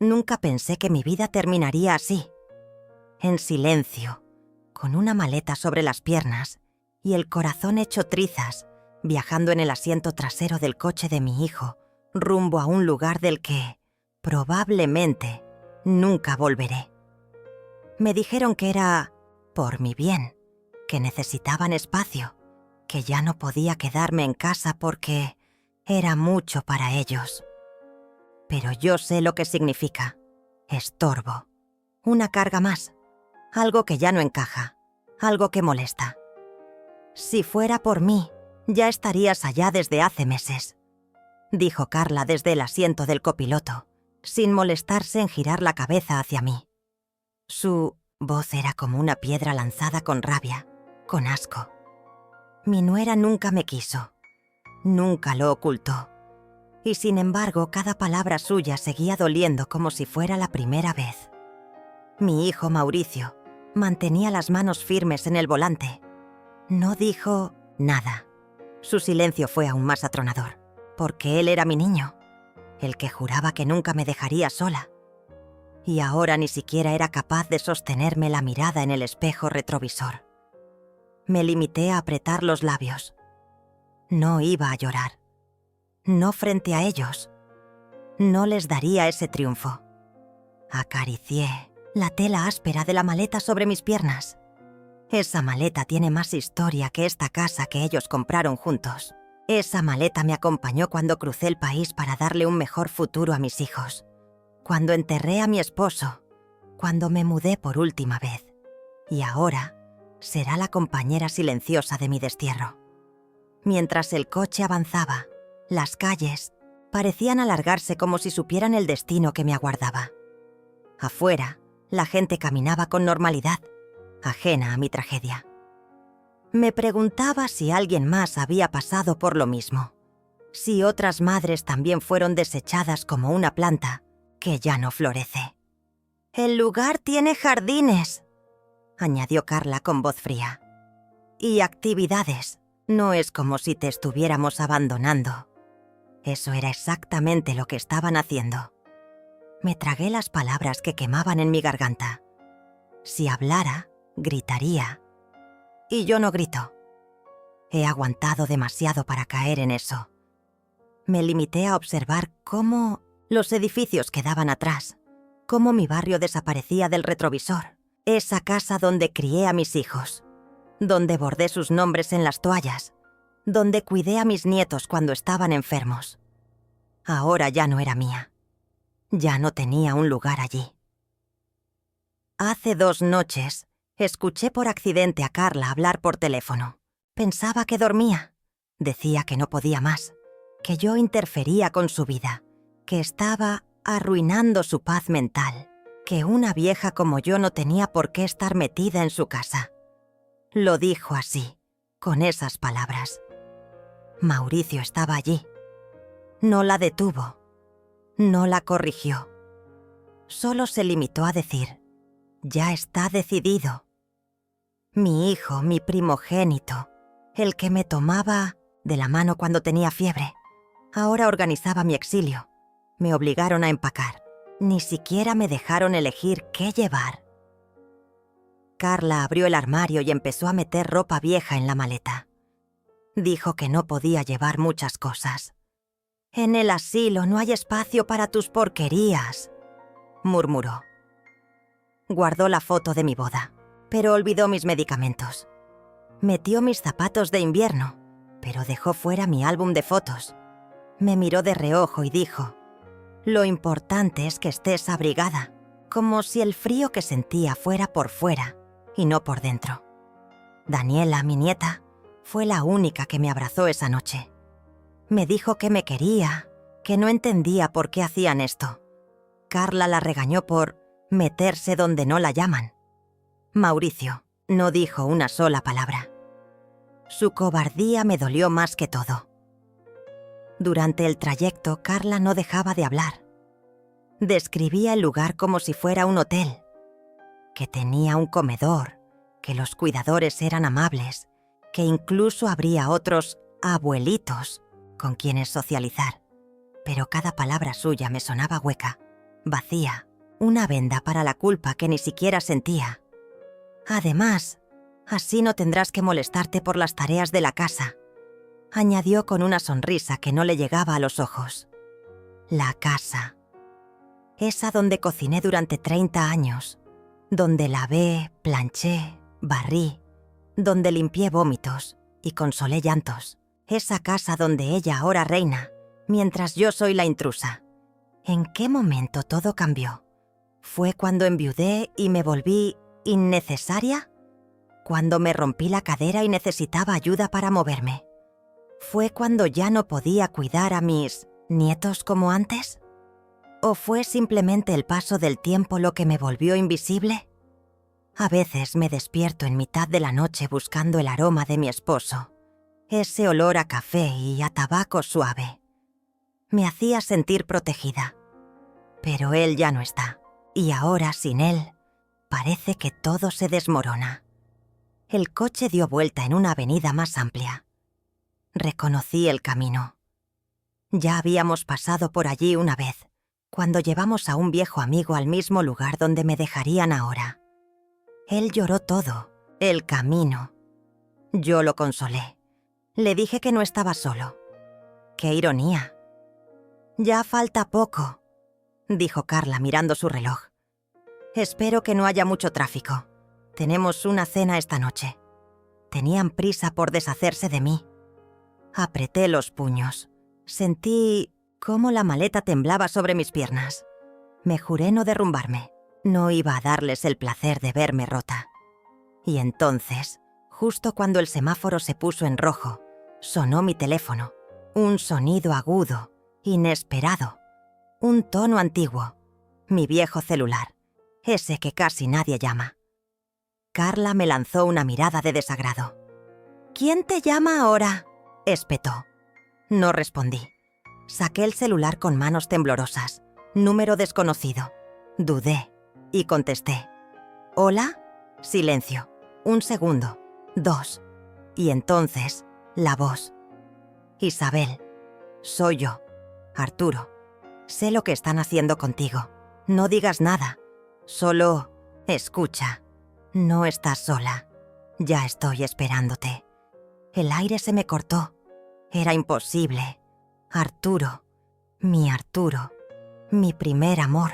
Nunca pensé que mi vida terminaría así. En silencio, con una maleta sobre las piernas y el corazón hecho trizas, viajando en el asiento trasero del coche de mi hijo, rumbo a un lugar del que, probablemente, nunca volveré. Me dijeron que era por mi bien, que necesitaban espacio, que ya no podía quedarme en casa porque era mucho para ellos. Pero yo sé lo que significa. Estorbo. Una carga más. Algo que ya no encaja. Algo que molesta. Si fuera por mí, ya estarías allá desde hace meses, dijo Carla desde el asiento del copiloto, sin molestarse en girar la cabeza hacia mí. Su voz era como una piedra lanzada con rabia, con asco. Mi nuera nunca me quiso. Nunca lo ocultó. Y sin embargo, cada palabra suya seguía doliendo como si fuera la primera vez. Mi hijo Mauricio mantenía las manos firmes en el volante. No dijo nada. Su silencio fue aún más atronador, porque él era mi niño, el que juraba que nunca me dejaría sola. Y ahora ni siquiera era capaz de sostenerme la mirada en el espejo retrovisor. Me limité a apretar los labios. No iba a llorar. No frente a ellos. No les daría ese triunfo. Acaricié la tela áspera de la maleta sobre mis piernas. Esa maleta tiene más historia que esta casa que ellos compraron juntos. Esa maleta me acompañó cuando crucé el país para darle un mejor futuro a mis hijos. Cuando enterré a mi esposo. Cuando me mudé por última vez. Y ahora será la compañera silenciosa de mi destierro. Mientras el coche avanzaba, las calles parecían alargarse como si supieran el destino que me aguardaba. Afuera, la gente caminaba con normalidad, ajena a mi tragedia. Me preguntaba si alguien más había pasado por lo mismo, si otras madres también fueron desechadas como una planta que ya no florece. «El lugar tiene jardines», añadió Carla con voz fría. «Y actividades. No es como si te estuviéramos abandonando». Eso era exactamente lo que estaban haciendo. Me tragué las palabras que quemaban en mi garganta. Si hablara, gritaría. Y yo no grito. He aguantado demasiado para caer en eso. Me limité a observar cómo los edificios quedaban atrás, cómo mi barrio desaparecía del retrovisor, esa casa donde crié a mis hijos, donde bordé sus nombres en las toallas, donde cuidé a mis nietos cuando estaban enfermos. Ahora ya no era mía. Ya no tenía un lugar allí. Hace 2 noches, escuché por accidente a Carla hablar por teléfono. Pensaba que dormía. Decía que no podía más, que yo interfería con su vida, que estaba arruinando su paz mental, que una vieja como yo no tenía por qué estar metida en su casa. Lo dijo así, con esas palabras. Mauricio estaba allí. No la detuvo. No la corrigió. Solo se limitó a decir: «Ya está decidido». Mi hijo, mi primogénito, el que me tomaba de la mano cuando tenía fiebre, ahora organizaba mi exilio. Me obligaron a empacar. Ni siquiera me dejaron elegir qué llevar. Carla abrió el armario y empezó a meter ropa vieja en la maleta. Dijo que no podía llevar muchas cosas. «En el asilo no hay espacio para tus porquerías», murmuró. Guardó la foto de mi boda, pero olvidó mis medicamentos. Metió mis zapatos de invierno, pero dejó fuera mi álbum de fotos. Me miró de reojo y dijo: «Lo importante es que estés abrigada», como si el frío que sentía fuera por fuera y no por dentro. Daniela, mi nieta, fue la única que me abrazó esa noche. Me dijo que me quería, que no entendía por qué hacían esto. Carla la regañó por meterse donde no la llaman. Mauricio no dijo una sola palabra. Su cobardía me dolió más que todo. Durante el trayecto, Carla no dejaba de hablar. Describía el lugar como si fuera un hotel, que tenía un comedor, que los cuidadores eran amables, que incluso habría otros abuelitos con quienes socializar. Pero cada palabra suya me sonaba hueca, vacía, una venda para la culpa que ni siquiera sentía. Además, así no tendrás que molestarte por las tareas de la casa, añadió con una sonrisa que no le llegaba a los ojos. La casa. Esa donde cociné durante 30 años, donde lavé, planché, barrí, donde limpié vómitos y consolé llantos. Esa casa donde ella ahora reina, mientras yo soy la intrusa. ¿En qué momento todo cambió? ¿Fue cuando enviudé y me volví innecesaria? ¿Cuando me rompí la cadera y necesitaba ayuda para moverme? ¿Fue cuando ya no podía cuidar a mis nietos como antes? ¿O fue simplemente el paso del tiempo lo que me volvió invisible? A veces me despierto en mitad de la noche buscando el aroma de mi esposo, ese olor a café y a tabaco suave. Me hacía sentir protegida. Pero él ya no está, y ahora sin él, parece que todo se desmorona. El coche dio vuelta en una avenida más amplia. Reconocí el camino. Ya habíamos pasado por allí una vez, cuando llevamos a un viejo amigo al mismo lugar donde me dejarían ahora. Él lloró todo, el camino. Yo lo consolé. Le dije que no estaba solo. ¡Qué ironía! Ya falta poco, dijo Carla mirando su reloj. Espero que no haya mucho tráfico. Tenemos una cena esta noche. Tenían prisa por deshacerse de mí. Apreté los puños. Sentí cómo la maleta temblaba sobre mis piernas. Me juré no derrumbarme. No iba a darles el placer de verme rota. Y entonces, justo cuando el semáforo se puso en rojo, sonó mi teléfono. Un sonido agudo, inesperado. Un tono antiguo. Mi viejo celular. Ese que casi nadie llama. Carla me lanzó una mirada de desagrado. «¿Quién te llama ahora?», espetó. No respondí. Saqué el celular con manos temblorosas. Número desconocido. Dudé y contesté. «¿Hola?». Silencio. 1 segundo. 2. Y entonces, la voz. «Isabel, soy yo. Arturo. Sé lo que están haciendo contigo. No digas nada. Solo escucha. No estás sola. Ya estoy esperándote». El aire se me cortó. Era imposible. Arturo. Mi primer amor.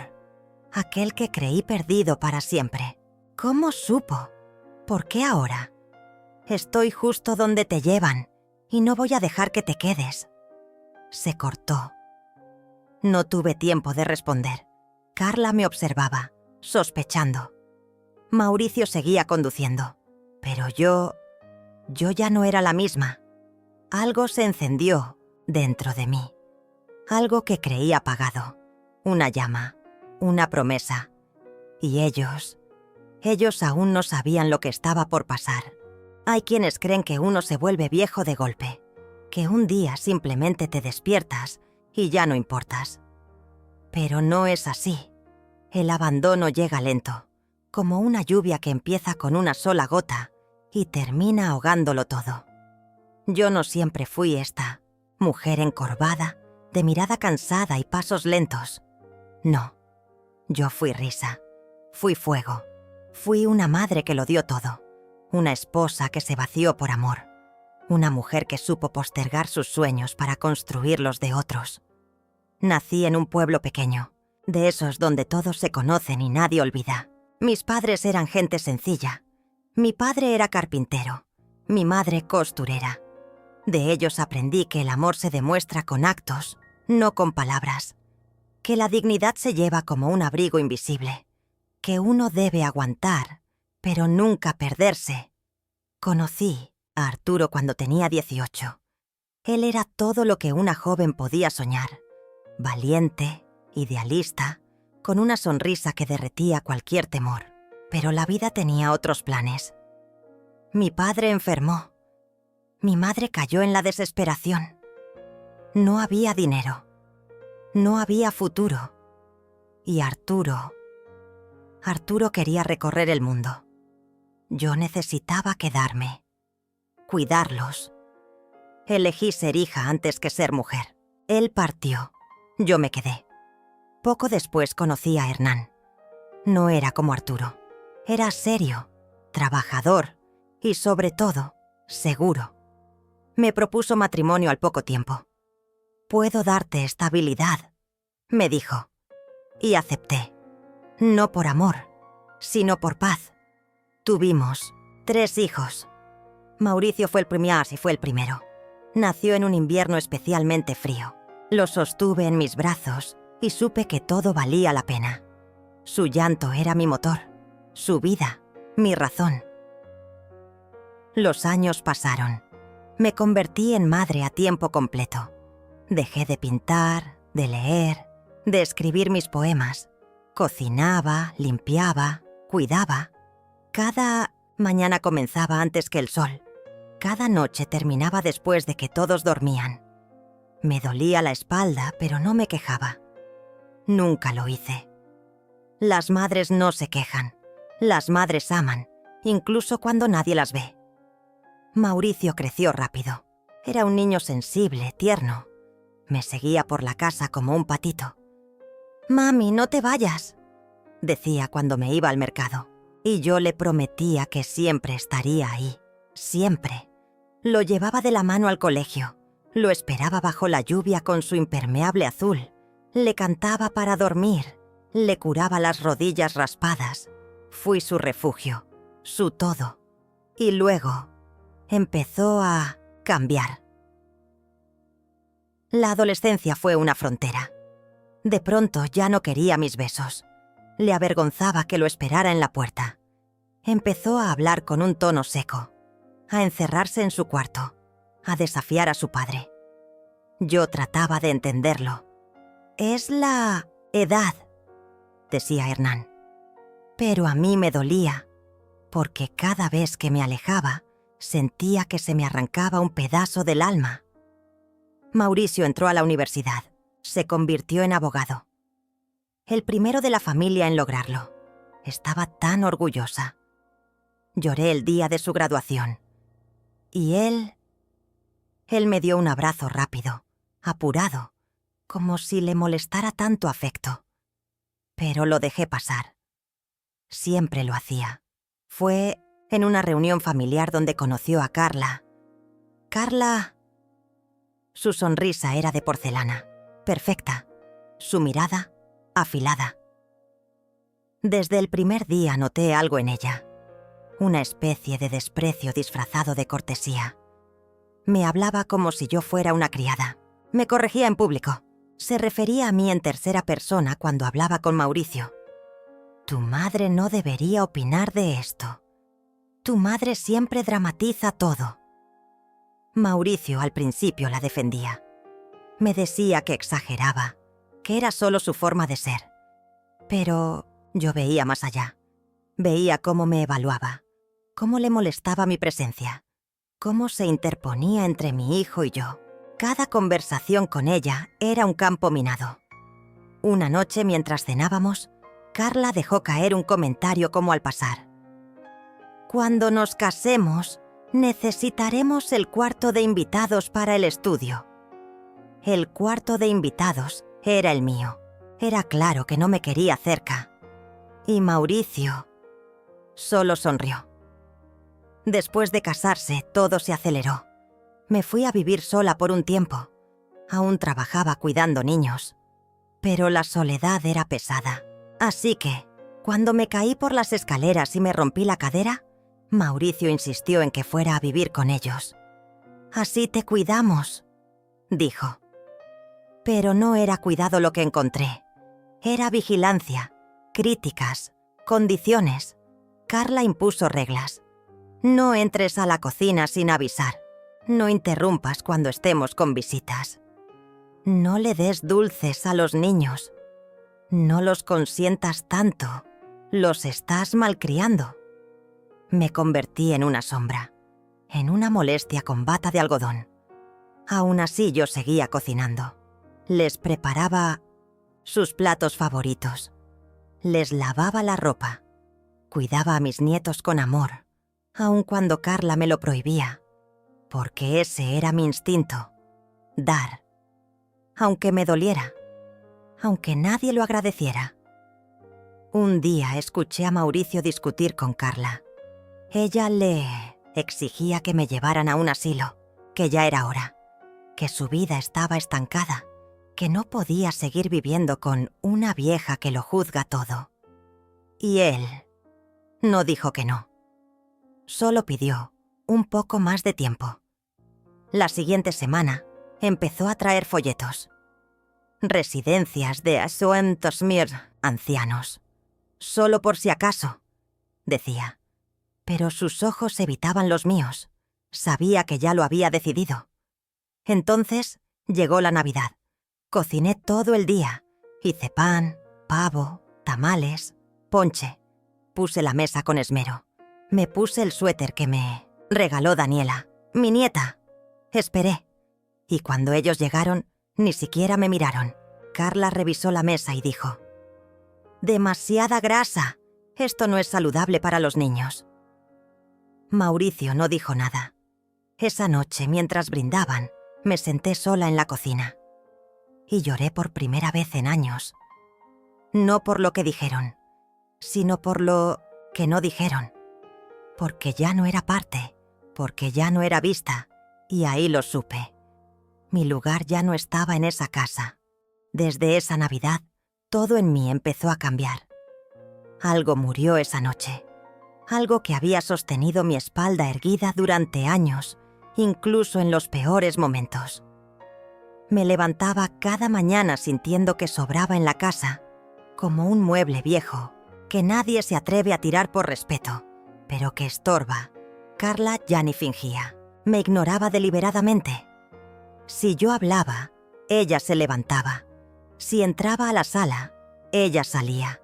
Aquel que creí perdido para siempre. ¿Cómo supo? ¿Por qué ahora? Estoy justo donde te llevan y no voy a dejar que te quedes. Se cortó. No tuve tiempo de responder. Carla me observaba, sospechando. Mauricio seguía conduciendo, pero yo ya no era la misma. Algo se encendió dentro de mí. Algo que creí apagado. Una llama, una promesa. Y ellos aún no sabían lo que estaba por pasar. Hay quienes creen que uno se vuelve viejo de golpe, que un día simplemente te despiertas y ya no importas. Pero no es así. El abandono llega lento, como una lluvia que empieza con una sola gota y termina ahogándolo todo. Yo no siempre fui esta mujer encorvada, de mirada cansada y pasos lentos. No, yo fui risa, fui fuego, fui una madre que lo dio todo, una esposa que se vació por amor, una mujer que supo postergar sus sueños para construir los de otros. Nací en un pueblo pequeño, de esos donde todos se conocen y nadie olvida. Mis padres eran gente sencilla. Mi padre era carpintero, mi madre costurera. De ellos aprendí que el amor se demuestra con actos, no con palabras. Que la dignidad se lleva como un abrigo invisible. Que uno debe aguantar, pero nunca perderse. Conocí a Arturo cuando tenía 18. Él era todo lo que una joven podía soñar. Valiente, idealista, con una sonrisa que derretía cualquier temor. Pero la vida tenía otros planes. Mi padre enfermó. Mi madre cayó en la desesperación. No había dinero. No había futuro. Y Arturo quería recorrer el mundo. Yo necesitaba quedarme. Cuidarlos. Elegí ser hija antes que ser mujer. Él partió. Yo me quedé. Poco después conocí a Hernán. No era como Arturo. Era serio, trabajador y, sobre todo, seguro. Me propuso matrimonio al poco tiempo. «Puedo darte estabilidad», me dijo. Y acepté. No por amor, sino por paz. Tuvimos 3 hijos. Mauricio fue el primero. Nació en un invierno especialmente frío. Lo sostuve en mis brazos y supe que todo valía la pena. Su llanto era mi motor, su vida, mi razón. Los años pasaron. Me convertí en madre a tiempo completo. Dejé de pintar, de leer, de escribir mis poemas. Cocinaba, limpiaba, cuidaba. Cada mañana comenzaba antes que el sol. Cada noche terminaba después de que todos dormían. Me dolía la espalda, pero no me quejaba. Nunca lo hice. Las madres no se quejan. Las madres aman, incluso cuando nadie las ve. Mauricio creció rápido. Era un niño sensible, tierno. Me seguía por la casa como un patito. «Mami, no te vayas», decía cuando me iba al mercado. Y yo le prometía que siempre estaría ahí. Siempre. Lo llevaba de la mano al colegio. Lo esperaba bajo la lluvia con su impermeable azul. Le cantaba para dormir. Le curaba las rodillas raspadas. Fui su refugio, su todo. Y luego empezó a cambiar. La adolescencia fue una frontera. De pronto ya no quería mis besos. Le avergonzaba que lo esperara en la puerta. Empezó a hablar con un tono seco, a encerrarse en su cuarto, a desafiar a su padre. Yo trataba de entenderlo. «Es la edad», decía Hernán. Pero a mí me dolía, porque cada vez que me alejaba, sentía que se me arrancaba un pedazo del alma. Mauricio entró a la universidad. Se convirtió en abogado. El primero de la familia en lograrlo. Estaba tan orgullosa. Lloré el día de su graduación. Y él me dio un abrazo rápido, apurado, como si le molestara tanto afecto. Pero lo dejé pasar. Siempre lo hacía. Fue en una reunión familiar donde conoció a Carla. Carla... Su sonrisa era de porcelana, perfecta. Su mirada, afilada. Desde el primer día noté algo en ella. Una especie de desprecio disfrazado de cortesía. Me hablaba como si yo fuera una criada. Me corregía en público. Se refería a mí en tercera persona cuando hablaba con Mauricio. «Tu madre no debería opinar de esto. Tu madre siempre dramatiza todo». Mauricio al principio la defendía. Me decía que exageraba, que era solo su forma de ser. Pero yo veía más allá. Veía cómo me evaluaba, cómo le molestaba mi presencia, cómo se interponía entre mi hijo y yo. Cada conversación con ella era un campo minado. Una noche, mientras cenábamos, Carla dejó caer un comentario como al pasar. «Cuando nos casemos, necesitaremos el cuarto de invitados para el estudio». El cuarto de invitados era el mío. Era claro que no me quería cerca. Y Mauricio solo sonrió. Después de casarse, todo se aceleró. Me fui a vivir sola por un tiempo. Aún trabajaba cuidando niños. Pero la soledad era pesada. Así que, cuando me caí por las escaleras y me rompí la cadera, Mauricio insistió en que fuera a vivir con ellos. «Así te cuidamos», dijo. Pero no era cuidado lo que encontré. Era vigilancia, críticas, condiciones. Carla impuso reglas. «No entres a la cocina sin avisar. No interrumpas cuando estemos con visitas. No le des dulces a los niños. No los consientas tanto. Los estás malcriando». Me convertí en una sombra, en una molestia con bata de algodón. Aún así yo seguía cocinando. Les preparaba sus platos favoritos. Les lavaba la ropa. Cuidaba a mis nietos con amor, aun cuando Carla me lo prohibía, porque ese era mi instinto, dar. Aunque me doliera, aunque nadie lo agradeciera. Un día escuché a Mauricio discutir con Carla. Ella le exigía que me llevaran a un asilo, que ya era hora, que su vida estaba estancada, que no podía seguir viviendo con una vieja que lo juzga todo. Y él no dijo que no. Solo pidió un poco más de tiempo. La siguiente semana empezó a traer folletos. Residencias de Asoemtosmir, ancianos. Solo por si acaso, decía. Pero sus ojos evitaban los míos. Sabía que ya lo había decidido. Entonces llegó la Navidad. Cociné todo el día. Hice pan, pavo, tamales, ponche. Puse la mesa con esmero. Me puse el suéter que me regaló Daniela, mi nieta. Esperé. Y cuando ellos llegaron, ni siquiera me miraron. Carla revisó la mesa y dijo: «Demasiada grasa. Esto no es saludable para los niños». Mauricio no dijo nada. Esa noche, mientras brindaban, me senté sola en la cocina. Y lloré por primera vez en años. No por lo que dijeron, sino por lo que no dijeron. Porque ya no era parte, porque ya no era vista, y ahí lo supe. Mi lugar ya no estaba en esa casa. Desde esa Navidad, todo en mí empezó a cambiar. Algo murió esa noche. Algo que había sostenido mi espalda erguida durante años, incluso en los peores momentos. Me levantaba cada mañana sintiendo que sobraba en la casa, como un mueble viejo, que nadie se atreve a tirar por respeto, pero que estorba. Carla ya ni fingía. Me ignoraba deliberadamente. Si yo hablaba, ella se levantaba. Si entraba a la sala, ella salía.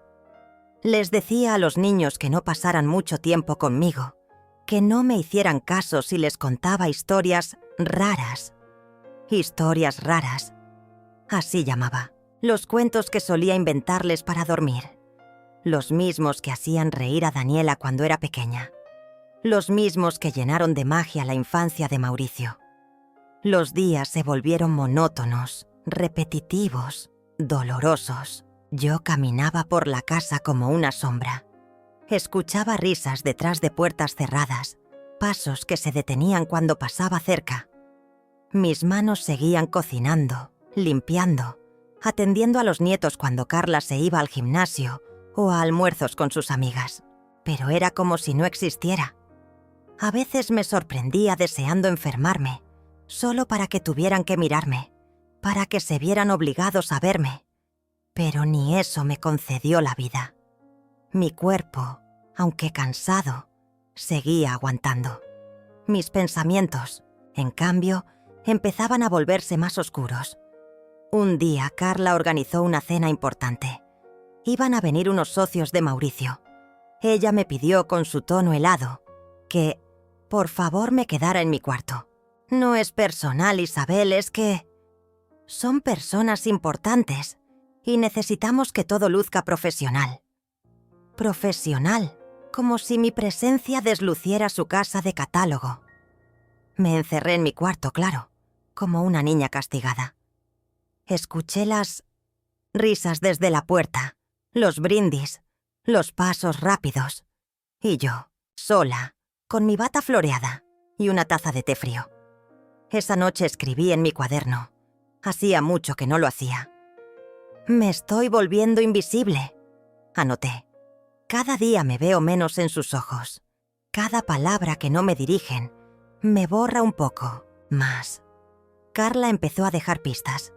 Les decía a los niños que no pasaran mucho tiempo conmigo, que no me hicieran caso si les contaba historias raras. Historias raras. Así llamaba. Los cuentos que solía inventarles para dormir. Los mismos que hacían reír a Daniela cuando era pequeña. Los mismos que llenaron de magia la infancia de Mauricio. Los días se volvieron monótonos, repetitivos, dolorosos. Yo caminaba por la casa como una sombra. Escuchaba risas detrás de puertas cerradas, pasos que se detenían cuando pasaba cerca. Mis manos seguían cocinando, limpiando, atendiendo a los nietos cuando Carla se iba al gimnasio o a almuerzos con sus amigas. Pero era como si no existiera. A veces me sorprendía deseando enfermarme, solo para que tuvieran que mirarme, para que se vieran obligados a verme. Pero ni eso me concedió la vida. Mi cuerpo, aunque cansado, seguía aguantando. Mis pensamientos, en cambio, empezaban a volverse más oscuros. Un día, Carla organizó una cena importante. Iban a venir unos socios de Mauricio. Ella me pidió con su tono helado que, por favor, me quedara en mi cuarto. No es personal, Isabel, es que son personas importantes y necesitamos que todo luzca profesional. Profesional, como si mi presencia desluciera su casa de catálogo. Me encerré en mi cuarto, claro, como una niña castigada. Escuché las risas desde la puerta, los brindis, los pasos rápidos. Y yo, sola, con mi bata floreada y una taza de té frío. Esa noche escribí en mi cuaderno. Hacía mucho que no lo hacía. «Me estoy volviendo invisible», anoté. «Cada día me veo menos en sus ojos. Cada palabra que no me dirigen me borra un poco más». Carla empezó a dejar pistas.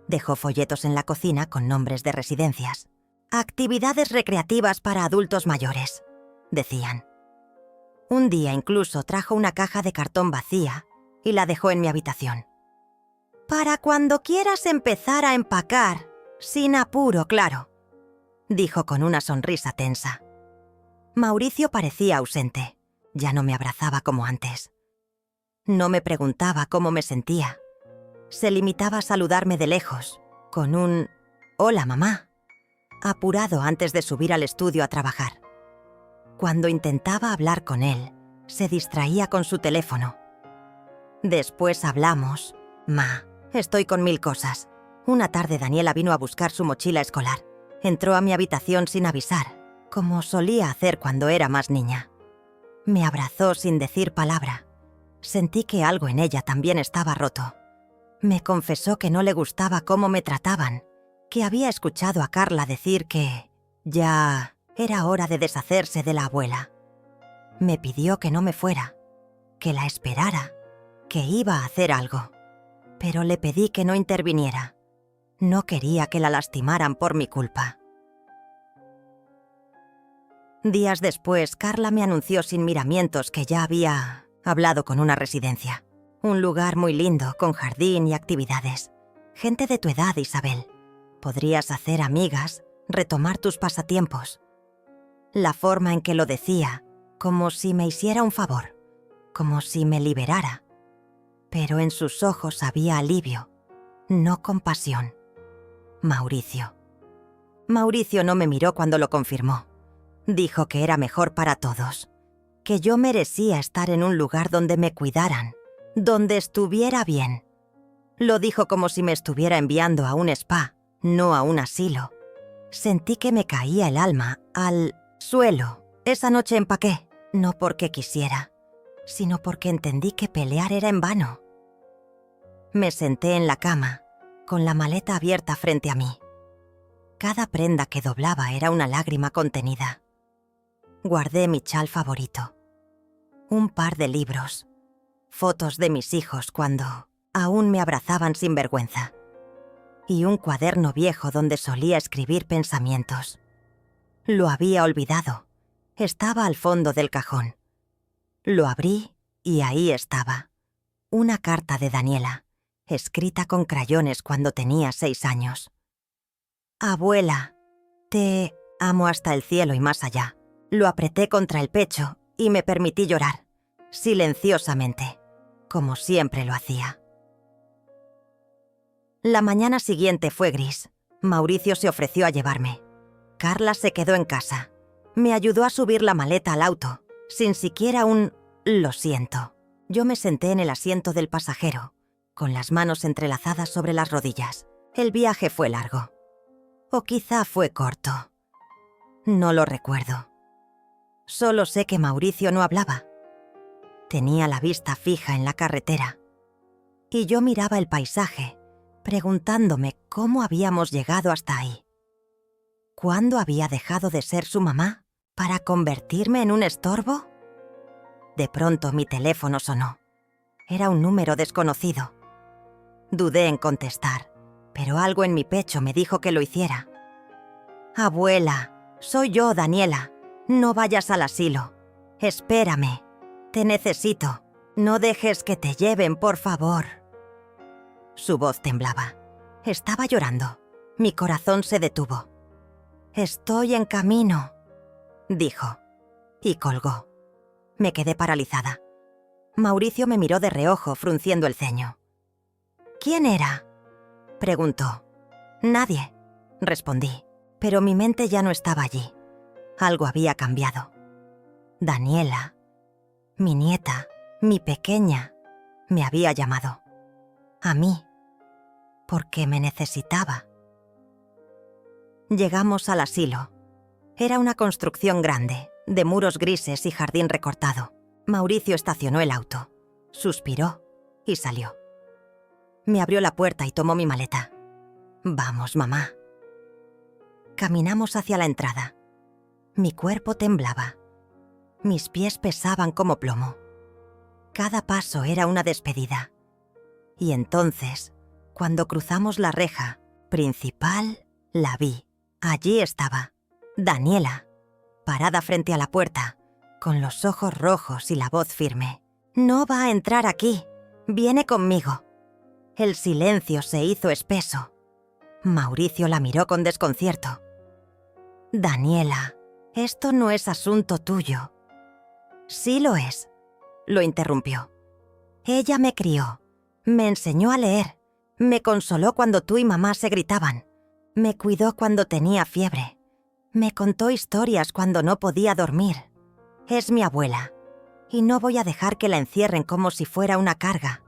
Dejó folletos en la cocina con nombres de residencias. «Actividades recreativas para adultos mayores», decían. Un día incluso trajo una caja de cartón vacía y la dejó en mi habitación. «Para cuando quieras empezar a empacar, sin apuro, claro», dijo con una sonrisa tensa. Mauricio parecía ausente. Ya no me abrazaba como antes. No me preguntaba cómo me sentía. Se limitaba a saludarme de lejos, con un «Hola, mamá», apurado antes de subir al estudio a trabajar. Cuando intentaba hablar con él, se distraía con su teléfono. Después hablamos. «Ma, estoy con 1000 cosas». Una tarde Daniela vino a buscar su mochila escolar. Entró a mi habitación sin avisar, como solía hacer cuando era más niña. Me abrazó sin decir palabra. Sentí que algo en ella también estaba roto. Me confesó que no le gustaba cómo me trataban, que había escuchado a Carla decir que ya era hora de deshacerse de la abuela. Me pidió que no me fuera, que la esperara, que iba a hacer algo. Pero le pedí que no interviniera. No quería que la lastimaran por mi culpa. Días después, Carla me anunció sin miramientos que ya había hablado con una residencia. Un lugar muy lindo, con jardín y actividades. Gente de tu edad, Isabel. Podrías hacer amigas, retomar tus pasatiempos. La forma en que lo decía, como si me hiciera un favor, como si me liberara. Pero en sus ojos había alivio, no compasión. Mauricio. Mauricio no me miró cuando lo confirmó. Dijo que era mejor para todos, que yo merecía estar en un lugar donde me cuidaran, donde estuviera bien. Lo dijo como si me estuviera enviando a un spa, no a un asilo. Sentí que me caía el alma al suelo. Esa noche empaqué, no porque quisiera, sino porque entendí que pelear era en vano. Me senté en la cama, con la maleta abierta frente a mí. Cada prenda que doblaba era una lágrima contenida. Guardé mi chal favorito, un par de libros, fotos de mis hijos cuando aún me abrazaban sin vergüenza, y un cuaderno viejo donde solía escribir pensamientos. Lo había olvidado. Estaba al fondo del cajón. Lo abrí y ahí estaba. Una carta de Daniela, escrita con crayones cuando tenía 6 años. Abuela, te amo hasta el cielo y más allá. Lo apreté contra el pecho y me permití llorar, silenciosamente, como siempre lo hacía. La mañana siguiente fue gris. Mauricio se ofreció a llevarme. Carla se quedó en casa. Me ayudó a subir la maleta al auto, sin siquiera un «lo siento». Yo me senté en el asiento del pasajero, con las manos entrelazadas sobre las rodillas. El viaje fue largo. O quizá fue corto. No lo recuerdo. Solo sé que Mauricio no hablaba. Tenía la vista fija en la carretera. Y yo miraba el paisaje, preguntándome cómo habíamos llegado hasta ahí. ¿Cuándo había dejado de ser su mamá para convertirme en un estorbo? De pronto mi teléfono sonó. Era un número desconocido. Dudé en contestar, pero algo en mi pecho me dijo que lo hiciera. Abuela, soy yo, Daniela. No vayas al asilo. Espérame. Te necesito. No dejes que te lleven, por favor. Su voz temblaba. Estaba llorando. Mi corazón se detuvo. Estoy en camino, dijo, y colgó. Me quedé paralizada. Mauricio me miró de reojo, frunciendo el ceño. ¿Quién era?, preguntó. Nadie, respondí, pero mi mente ya no estaba allí. Algo había cambiado. Daniela, mi nieta, mi pequeña, me había llamado. A mí, porque me necesitaba. Llegamos al asilo. Era una construcción grande, de muros grises y jardín recortado. Mauricio estacionó el auto, suspiró y salió. Me abrió la puerta y tomó mi maleta. Vamos, mamá. Caminamos hacia la entrada. Mi cuerpo temblaba. Mis pies pesaban como plomo. Cada paso era una despedida. Y entonces, cuando cruzamos la reja principal, la vi. Allí estaba, Daniela, parada frente a la puerta, con los ojos rojos y la voz firme. No va a entrar aquí. Viene conmigo. El silencio se hizo espeso. Mauricio la miró con desconcierto. Daniela, esto no es asunto tuyo. Sí lo es, lo interrumpió. Ella me crió, me enseñó a leer, me consoló cuando tú y mamá se gritaban, me cuidó cuando tenía fiebre, me contó historias cuando no podía dormir. Es mi abuela, y no voy a dejar que la encierren como si fuera una carga.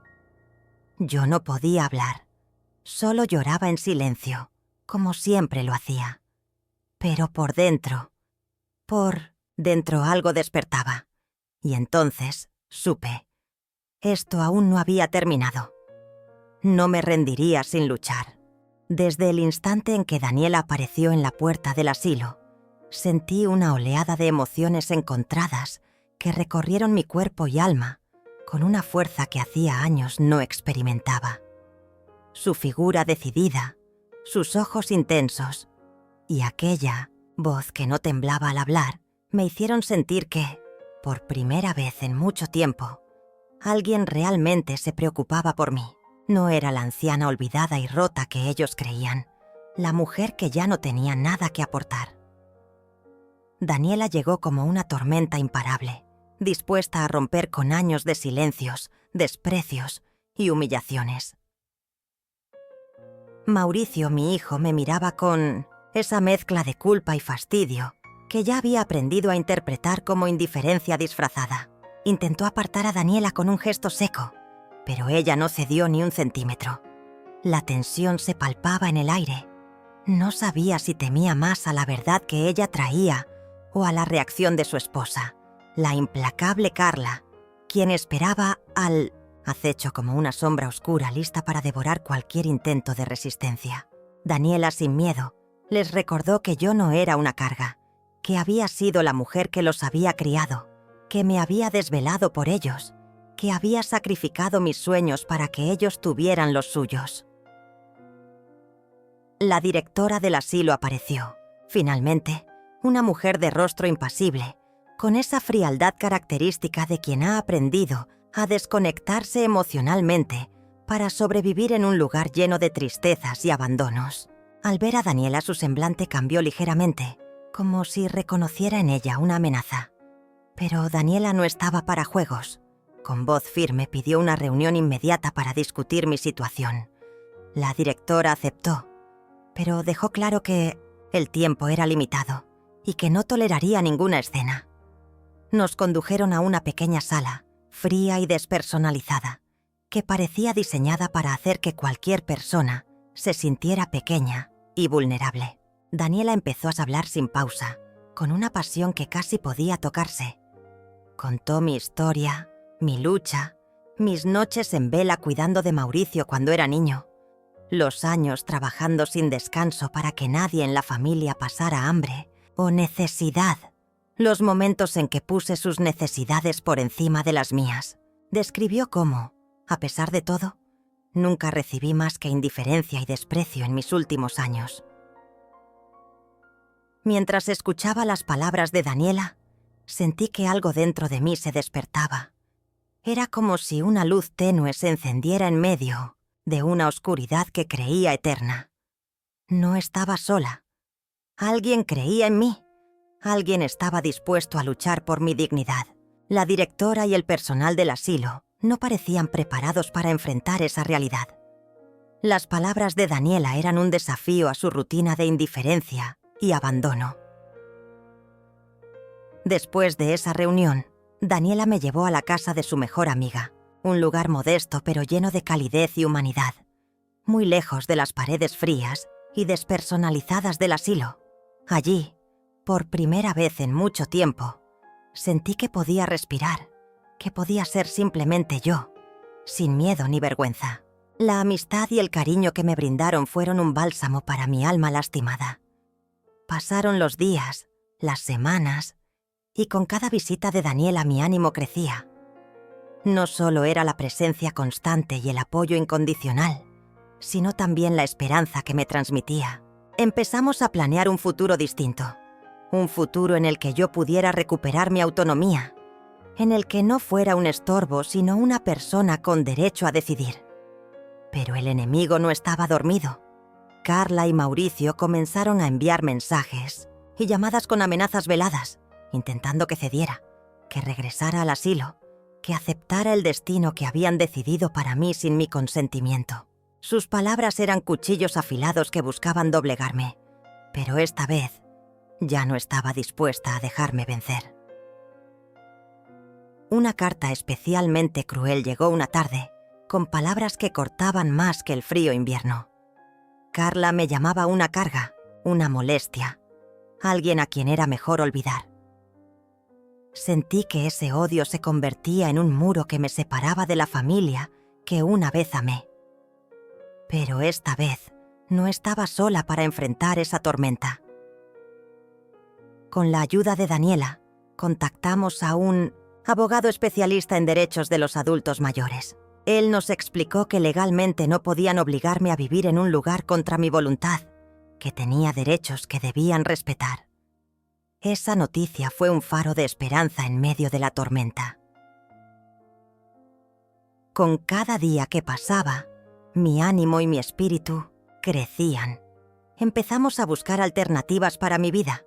Yo no podía hablar. Solo lloraba en silencio, como siempre lo hacía. Pero por dentro algo despertaba. Y entonces supe. Esto aún no había terminado. No me rendiría sin luchar. Desde el instante en que Daniela apareció en la puerta del asilo, sentí una oleada de emociones encontradas que recorrieron mi cuerpo y alma con una fuerza que hacía años no experimentaba. Su figura decidida, sus ojos intensos y aquella voz que no temblaba al hablar me hicieron sentir que, por primera vez en mucho tiempo, alguien realmente se preocupaba por mí. No era la anciana olvidada y rota que ellos creían, la mujer que ya no tenía nada que aportar. Daniela llegó como una tormenta imparable, dispuesta a romper con años de silencios, desprecios y humillaciones. Mauricio, mi hijo, me miraba con esa mezcla de culpa y fastidio que ya había aprendido a interpretar como indiferencia disfrazada. Intentó apartar a Daniela con un gesto seco, pero ella no cedió ni un centímetro. La tensión se palpaba en el aire. No sabía si temía más a la verdad que ella traía o a la reacción de su esposa, la implacable Carla, quien esperaba al acecho como una sombra oscura lista para devorar cualquier intento de resistencia. Daniela, sin miedo, les recordó que yo no era una carga, que había sido la mujer que los había criado, que me había desvelado por ellos, que había sacrificado mis sueños para que ellos tuvieran los suyos. La directora del asilo apareció, finalmente, una mujer de rostro impasible, con esa frialdad característica de quien ha aprendido a desconectarse emocionalmente para sobrevivir en un lugar lleno de tristezas y abandonos. Al ver a Daniela, su semblante cambió ligeramente, como si reconociera en ella una amenaza. Pero Daniela no estaba para juegos. Con voz firme pidió una reunión inmediata para discutir mi situación. La directora aceptó, pero dejó claro que el tiempo era limitado y que no toleraría ninguna escena. Nos condujeron a una pequeña sala, fría y despersonalizada, que parecía diseñada para hacer que cualquier persona se sintiera pequeña y vulnerable. Daniela empezó a hablar sin pausa, con una pasión que casi podía tocarse. Contó mi historia, mi lucha, mis noches en vela cuidando de Mauricio cuando era niño, los años trabajando sin descanso para que nadie en la familia pasara hambre o necesidad, los momentos en que puse sus necesidades por encima de las mías. Describió cómo, a pesar de todo, nunca recibí más que indiferencia y desprecio en mis últimos años. Mientras escuchaba las palabras de Daniela, sentí que algo dentro de mí se despertaba. Era como si una luz tenue se encendiera en medio de una oscuridad que creía eterna. No estaba sola. Alguien creía en mí. Alguien estaba dispuesto a luchar por mi dignidad. La directora y el personal del asilo no parecían preparados para enfrentar esa realidad. Las palabras de Daniela eran un desafío a su rutina de indiferencia y abandono. Después de esa reunión, Daniela me llevó a la casa de su mejor amiga, un lugar modesto pero lleno de calidez y humanidad, muy lejos de las paredes frías y despersonalizadas del asilo. Allí, por primera vez en mucho tiempo, sentí que podía respirar, que podía ser simplemente yo, sin miedo ni vergüenza. La amistad y el cariño que me brindaron fueron un bálsamo para mi alma lastimada. Pasaron los días, las semanas, y con cada visita de Daniela mi ánimo crecía. No solo era la presencia constante y el apoyo incondicional, sino también la esperanza que me transmitía. Empezamos a planear un futuro distinto, un futuro en el que yo pudiera recuperar mi autonomía, en el que no fuera un estorbo, sino una persona con derecho a decidir. Pero el enemigo no estaba dormido. Carla y Mauricio comenzaron a enviar mensajes y llamadas con amenazas veladas, intentando que cediera, que regresara al asilo, que aceptara el destino que habían decidido para mí sin mi consentimiento. Sus palabras eran cuchillos afilados que buscaban doblegarme, pero esta vez ya no estaba dispuesta a dejarme vencer. Una carta especialmente cruel llegó una tarde, con palabras que cortaban más que el frío invierno. Carla me llamaba una carga, una molestia, alguien a quien era mejor olvidar. Sentí que ese odio se convertía en un muro que me separaba de la familia que una vez amé. Pero esta vez no estaba sola para enfrentar esa tormenta. Con la ayuda de Daniela, contactamos a un abogado especialista en derechos de los adultos mayores. Él nos explicó que legalmente no podían obligarme a vivir en un lugar contra mi voluntad, que tenía derechos que debían respetar. Esa noticia fue un faro de esperanza en medio de la tormenta. Con cada día que pasaba, mi ánimo y mi espíritu crecían. Empezamos a buscar alternativas para mi vida,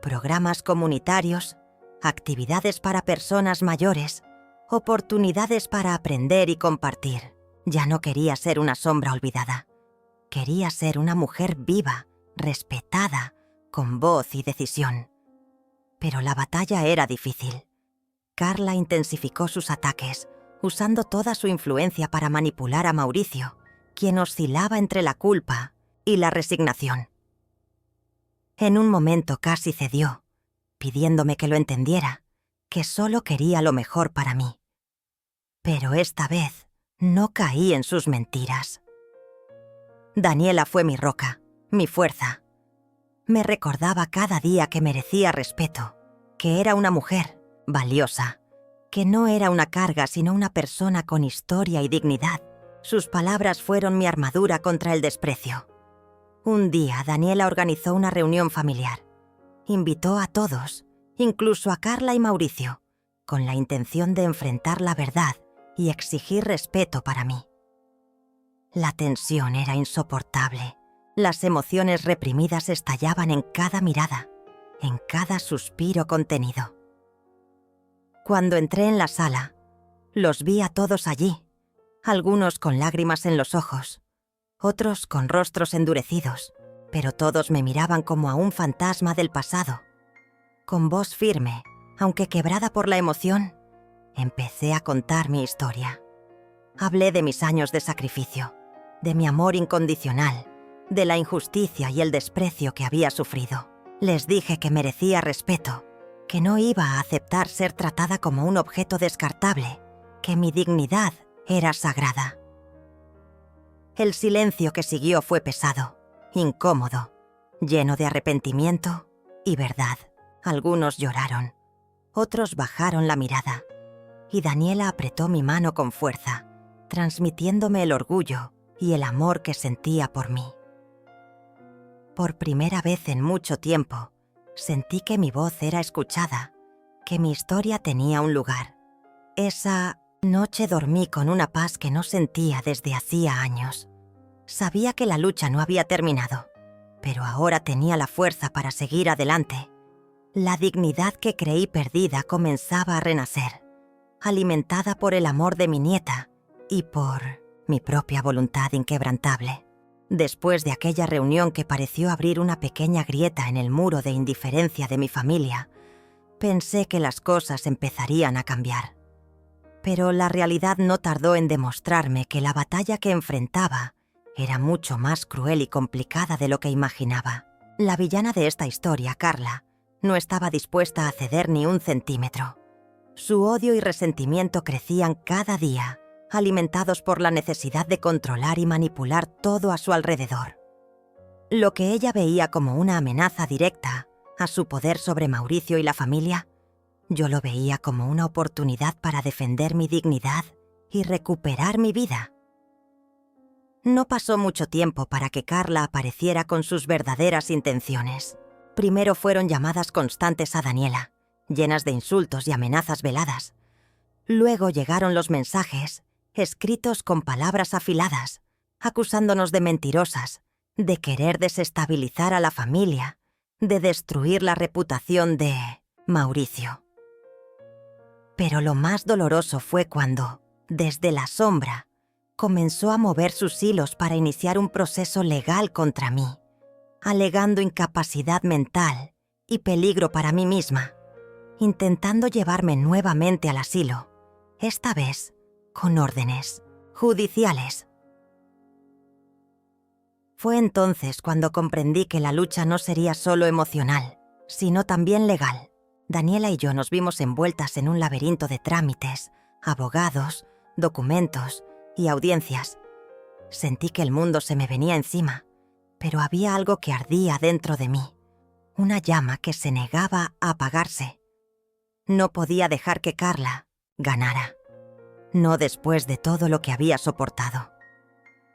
programas comunitarios, actividades para personas mayores, oportunidades para aprender y compartir. Ya no quería ser una sombra olvidada. Quería ser una mujer viva, respetada, con voz y decisión. Pero la batalla era difícil. Carla intensificó sus ataques, usando toda su influencia para manipular a Mauricio, quien oscilaba entre la culpa y la resignación. En un momento casi cedió, pidiéndome que lo entendiera, que solo quería lo mejor para mí. Pero esta vez no caí en sus mentiras. Daniela fue mi roca, mi fuerza. Me recordaba cada día que merecía respeto, que era una mujer valiosa, que no era una carga sino una persona con historia y dignidad. Sus palabras fueron mi armadura contra el desprecio. Un día Daniela organizó una reunión familiar. Invitó a todos, incluso a Carla y Mauricio, con la intención de enfrentar la verdad y exigir respeto para mí. La tensión era insoportable. Las emociones reprimidas estallaban en cada mirada, en cada suspiro contenido. Cuando entré en la sala, los vi a todos allí, algunos con lágrimas en los ojos, otros con rostros endurecidos, pero todos me miraban como a un fantasma del pasado. Con voz firme, aunque quebrada por la emoción, empecé a contar mi historia. Hablé de mis años de sacrificio, de mi amor incondicional, de la injusticia y el desprecio que había sufrido. Les dije que merecía respeto, que no iba a aceptar ser tratada como un objeto descartable, que mi dignidad era sagrada. El silencio que siguió fue pesado, incómodo, lleno de arrepentimiento y verdad. Algunos lloraron, otros bajaron la mirada, y Daniela apretó mi mano con fuerza, transmitiéndome el orgullo y el amor que sentía por mí. Por primera vez en mucho tiempo, sentí que mi voz era escuchada, que mi historia tenía un lugar. Esa noche dormí con una paz que no sentía desde hacía años. Sabía que la lucha no había terminado, pero ahora tenía la fuerza para seguir adelante. La dignidad que creí perdida comenzaba a renacer, alimentada por el amor de mi nieta y por mi propia voluntad inquebrantable. Después de aquella reunión que pareció abrir una pequeña grieta en el muro de indiferencia de mi familia, pensé que las cosas empezarían a cambiar. Pero la realidad no tardó en demostrarme que la batalla que enfrentaba era mucho más cruel y complicada de lo que imaginaba. La villana de esta historia, Carla, no estaba dispuesta a ceder ni un centímetro. Su odio y resentimiento crecían cada día, alimentados por la necesidad de controlar y manipular todo a su alrededor. Lo que ella veía como una amenaza directa a su poder sobre Mauricio y la familia, yo lo veía como una oportunidad para defender mi dignidad y recuperar mi vida. No pasó mucho tiempo para que Carla apareciera con sus verdaderas intenciones. Primero fueron llamadas constantes a Daniela, llenas de insultos y amenazas veladas. Luego llegaron los mensajes, escritos con palabras afiladas, acusándonos de mentirosas, de querer desestabilizar a la familia, de destruir la reputación de Mauricio. Pero lo más doloroso fue cuando, desde la sombra, comenzó a mover sus hilos para iniciar un proceso legal contra mí, alegando incapacidad mental y peligro para mí misma, intentando llevarme nuevamente al asilo, esta vez con órdenes judiciales. Fue entonces cuando comprendí que la lucha no sería solo emocional, sino también legal. Daniela y yo nos vimos envueltas en un laberinto de trámites, abogados, documentos y audiencias. Sentí que el mundo se me venía encima, pero había algo que ardía dentro de mí, una llama que se negaba a apagarse. No podía dejar que Carla ganara, no después de todo lo que había soportado.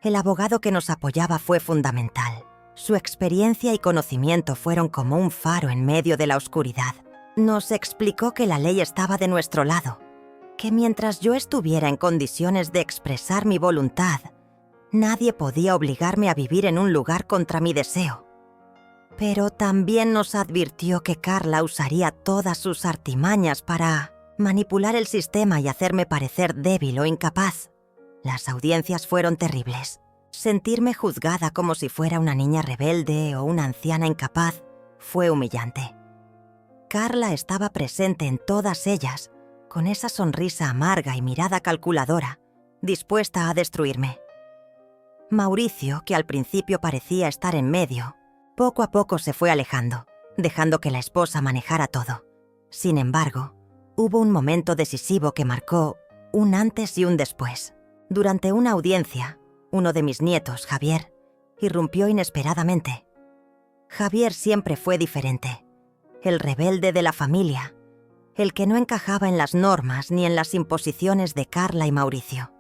El abogado que nos apoyaba fue fundamental. Su experiencia y conocimiento fueron como un faro en medio de la oscuridad. Nos explicó que la ley estaba de nuestro lado, que mientras yo estuviera en condiciones de expresar mi voluntad, nadie podía obligarme a vivir en un lugar contra mi deseo. Pero también nos advirtió que Carla usaría todas sus artimañas para manipular el sistema y hacerme parecer débil o incapaz. Las audiencias fueron terribles. Sentirme juzgada como si fuera una niña rebelde o una anciana incapaz fue humillante. Carla estaba presente en todas ellas, con esa sonrisa amarga y mirada calculadora, dispuesta a destruirme. Mauricio, que al principio parecía estar en medio, poco a poco se fue alejando, dejando que la esposa manejara todo. Sin embargo, hubo un momento decisivo que marcó un antes y un después. Durante una audiencia, uno de mis nietos, Javier, irrumpió inesperadamente. Javier siempre fue diferente, el rebelde de la familia, el que no encajaba en las normas ni en las imposiciones de Carla y Mauricio.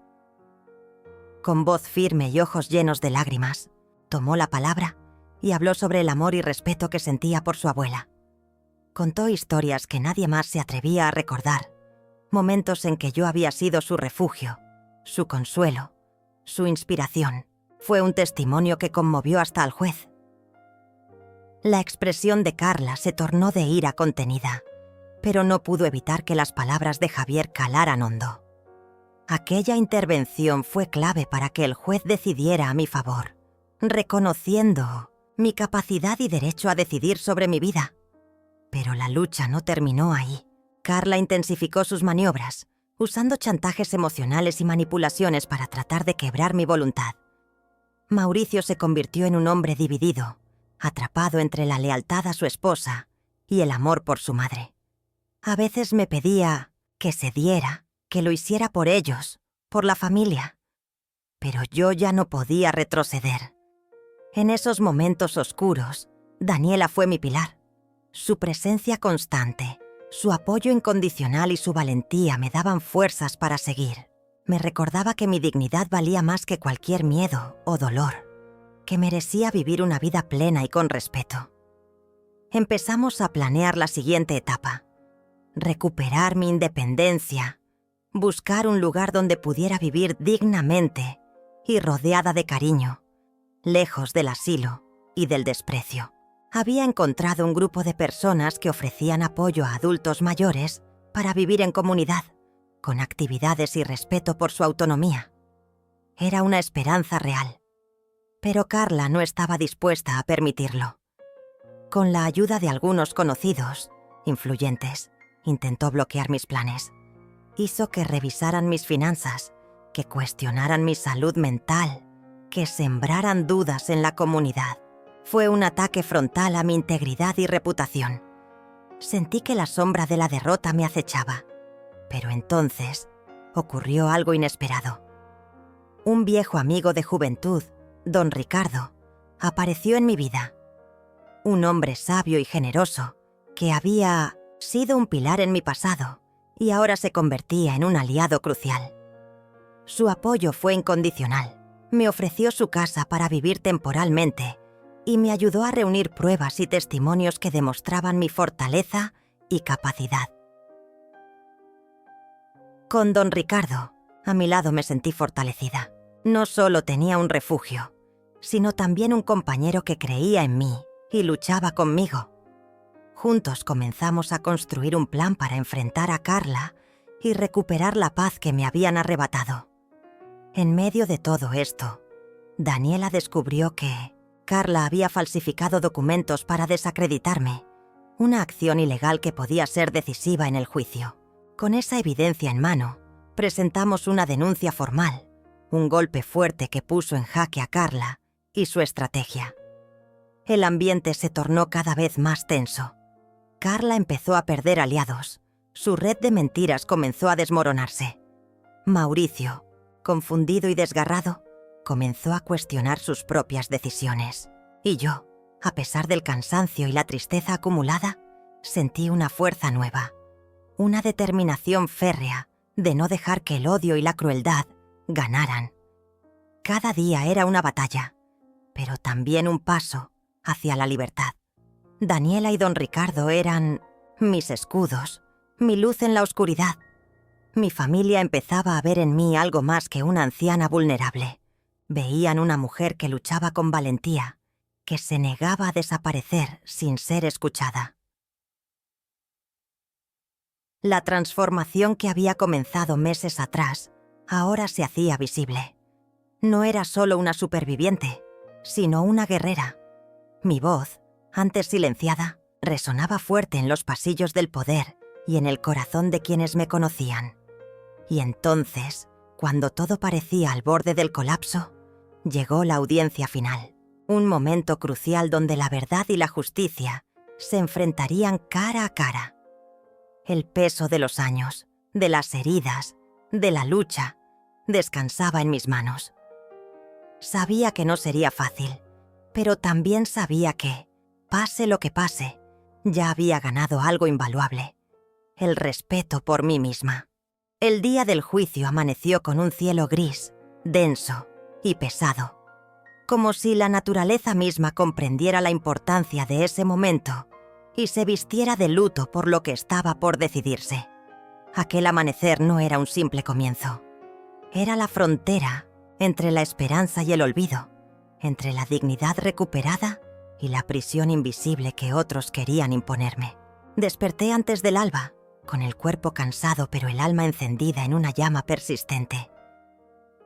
Con voz firme y ojos llenos de lágrimas, tomó la palabra y habló sobre el amor y respeto que sentía por su abuela. Contó historias que nadie más se atrevía a recordar, momentos en que yo había sido su refugio, su consuelo, su inspiración. Fue un testimonio que conmovió hasta al juez. La expresión de Carla se tornó de ira contenida, pero no pudo evitar que las palabras de Javier calaran hondo. Aquella intervención fue clave para que el juez decidiera a mi favor, reconociendo mi capacidad y derecho a decidir sobre mi vida. Pero la lucha no terminó ahí. Carla intensificó sus maniobras, usando chantajes emocionales y manipulaciones para tratar de quebrar mi voluntad. Mauricio se convirtió en un hombre dividido, atrapado entre la lealtad a su esposa y el amor por su madre. A veces me pedía que cediera, que lo hiciera por ellos, por la familia. Pero yo ya no podía retroceder. En esos momentos oscuros, Daniela fue mi pilar. Su presencia constante, su apoyo incondicional y su valentía me daban fuerzas para seguir. Me recordaba que mi dignidad valía más que cualquier miedo o dolor, que merecía vivir una vida plena y con respeto. Empezamos a planear la siguiente etapa: recuperar mi independencia, buscar un lugar donde pudiera vivir dignamente y rodeada de cariño, lejos del asilo y del desprecio. Había encontrado un grupo de personas que ofrecían apoyo a adultos mayores para vivir en comunidad, con actividades y respeto por su autonomía. Era una esperanza real. Pero Carla no estaba dispuesta a permitirlo. Con la ayuda de algunos conocidos, influyentes, intentó bloquear mis planes. Hizo que revisaran mis finanzas, que cuestionaran mi salud mental, que sembraran dudas en la comunidad. Fue un ataque frontal a mi integridad y reputación. Sentí que la sombra de la derrota me acechaba. Pero entonces ocurrió algo inesperado. Un viejo amigo de juventud, don Ricardo, apareció en mi vida. Un hombre sabio y generoso que había sido un pilar en mi pasado y ahora se convertía en un aliado crucial. Su apoyo fue incondicional. Me ofreció su casa para vivir temporalmente y me ayudó a reunir pruebas y testimonios que demostraban mi fortaleza y capacidad. Con don Ricardo, a mi lado me sentí fortalecida. No solo tenía un refugio, sino también un compañero que creía en mí y luchaba conmigo. Juntos comenzamos a construir un plan para enfrentar a Carla y recuperar la paz que me habían arrebatado. En medio de todo esto, Daniela descubrió que Carla había falsificado documentos para desacreditarme, una acción ilegal que podía ser decisiva en el juicio. Con esa evidencia en mano, presentamos una denuncia formal, un golpe fuerte que puso en jaque a Carla y su estrategia. El ambiente se tornó cada vez más tenso. Carla empezó a perder aliados. Su red de mentiras comenzó a desmoronarse. Mauricio, confundido y desgarrado, comenzó a cuestionar sus propias decisiones. Y yo, a pesar del cansancio y la tristeza acumulada, sentí una fuerza nueva, una determinación férrea de no dejar que el odio y la crueldad ganaran. Cada día era una batalla, pero también un paso hacia la libertad. Daniela y don Ricardo eran mis escudos, mi luz en la oscuridad. Mi familia empezaba a ver en mí algo más que una anciana vulnerable. Veían una mujer que luchaba con valentía, que se negaba a desaparecer sin ser escuchada. La transformación que había comenzado meses atrás ahora se hacía visible. No era solo una superviviente, sino una guerrera. Mi voz, antes silenciada, resonaba fuerte en los pasillos del poder y en el corazón de quienes me conocían. Y entonces, cuando todo parecía al borde del colapso, llegó la audiencia final. Un momento crucial donde la verdad y la justicia se enfrentarían cara a cara. El peso de los años, de las heridas, de la lucha, descansaba en mis manos. Sabía que no sería fácil, pero también sabía que, pase lo que pase, ya había ganado algo invaluable: el respeto por mí misma. El día del juicio amaneció con un cielo gris, denso y pesado, como si la naturaleza misma comprendiera la importancia de ese momento y se vistiera de luto por lo que estaba por decidirse. Aquel amanecer no era un simple comienzo. Era la frontera entre la esperanza y el olvido, entre la dignidad recuperada y la prisión invisible que otros querían imponerme. Desperté antes del alba, con el cuerpo cansado pero el alma encendida en una llama persistente.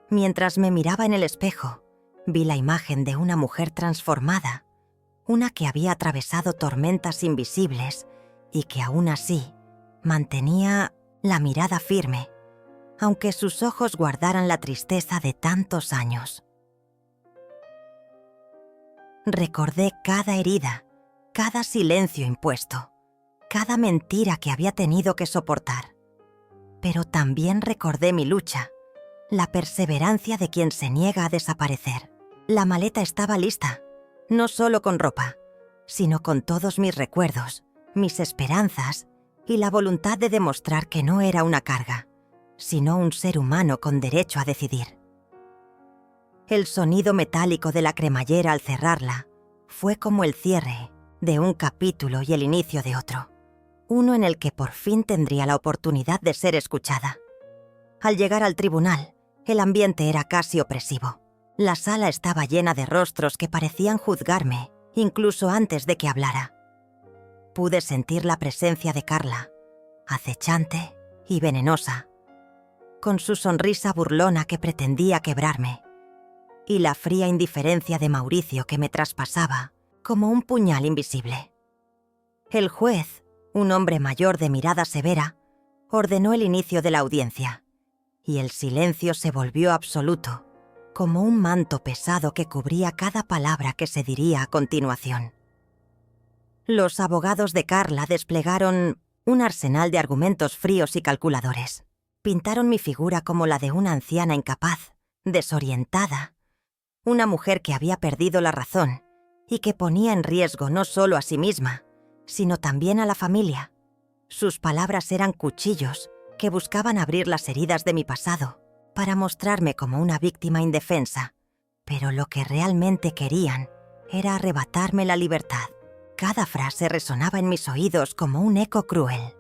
Mientras me miraba en el espejo, vi la imagen de una mujer transformada, una que había atravesado tormentas invisibles y que aún así mantenía la mirada firme, aunque sus ojos guardaran la tristeza de tantos años. Recordé cada herida, cada silencio impuesto, cada mentira que había tenido que soportar. Pero también recordé mi lucha, la perseverancia de quien se niega a desaparecer. La maleta estaba lista, no solo con ropa, sino con todos mis recuerdos, mis esperanzas y la voluntad de demostrar que no era una carga, sino un ser humano con derecho a decidir. El sonido metálico de la cremallera al cerrarla fue como el cierre de un capítulo y el inicio de otro, uno en el que por fin tendría la oportunidad de ser escuchada. Al llegar al tribunal, el ambiente era casi opresivo. La sala estaba llena de rostros que parecían juzgarme, incluso antes de que hablara. Pude sentir la presencia de Carla, acechante y venenosa, con su sonrisa burlona que pretendía quebrarme, y la fría indiferencia de Mauricio que me traspasaba como un puñal invisible. El juez, un hombre mayor de mirada severa, ordenó el inicio de la audiencia, y el silencio se volvió absoluto, como un manto pesado que cubría cada palabra que se diría a continuación. Los abogados de Carla desplegaron un arsenal de argumentos fríos y calculadores. Pintaron mi figura como la de una anciana incapaz, desorientada, una mujer que había perdido la razón y que ponía en riesgo no solo a sí misma, sino también a la familia. Sus palabras eran cuchillos que buscaban abrir las heridas de mi pasado para mostrarme como una víctima indefensa, pero lo que realmente querían era arrebatarme la libertad. Cada frase resonaba en mis oídos como un eco cruel,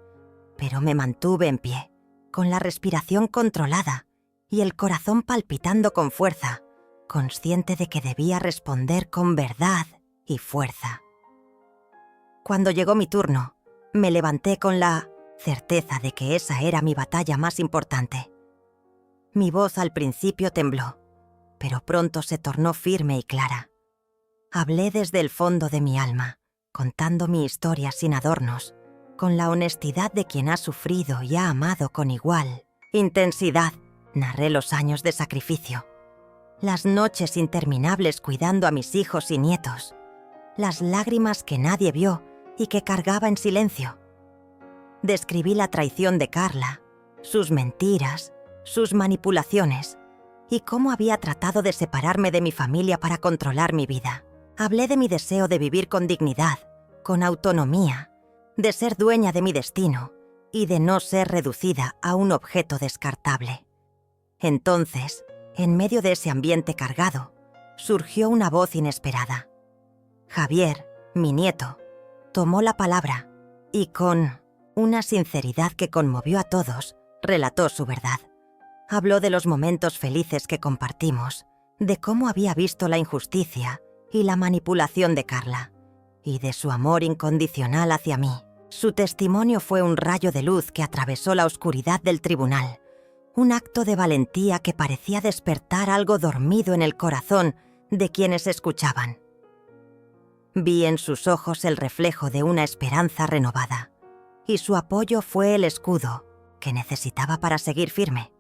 pero me mantuve en pie, con la respiración controlada y el corazón palpitando con fuerza, consciente de que debía responder con verdad y fuerza. Cuando llegó mi turno, me levanté con la certeza de que esa era mi batalla más importante. Mi voz al principio tembló, pero pronto se tornó firme y clara. Hablé desde el fondo de mi alma, contando mi historia sin adornos, con la honestidad de quien ha sufrido y ha amado con igual intensidad. Narré los años de sacrificio, las noches interminables cuidando a mis hijos y nietos, las lágrimas que nadie vio y que cargaba en silencio. Describí la traición de Carla, sus mentiras, sus manipulaciones y cómo había tratado de separarme de mi familia para controlar mi vida. Hablé de mi deseo de vivir con dignidad, con autonomía, de ser dueña de mi destino y de no ser reducida a un objeto descartable. Entonces, en medio de ese ambiente cargado, surgió una voz inesperada. Javier, mi nieto, tomó la palabra y con una sinceridad que conmovió a todos, relató su verdad. Habló de los momentos felices que compartimos, de cómo había visto la injusticia y la manipulación de Carla, y de su amor incondicional hacia mí. Su testimonio fue un rayo de luz que atravesó la oscuridad del tribunal, un acto de valentía que parecía despertar algo dormido en el corazón de quienes escuchaban. Vi en sus ojos el reflejo de una esperanza renovada, y su apoyo fue el escudo que necesitaba para seguir firme.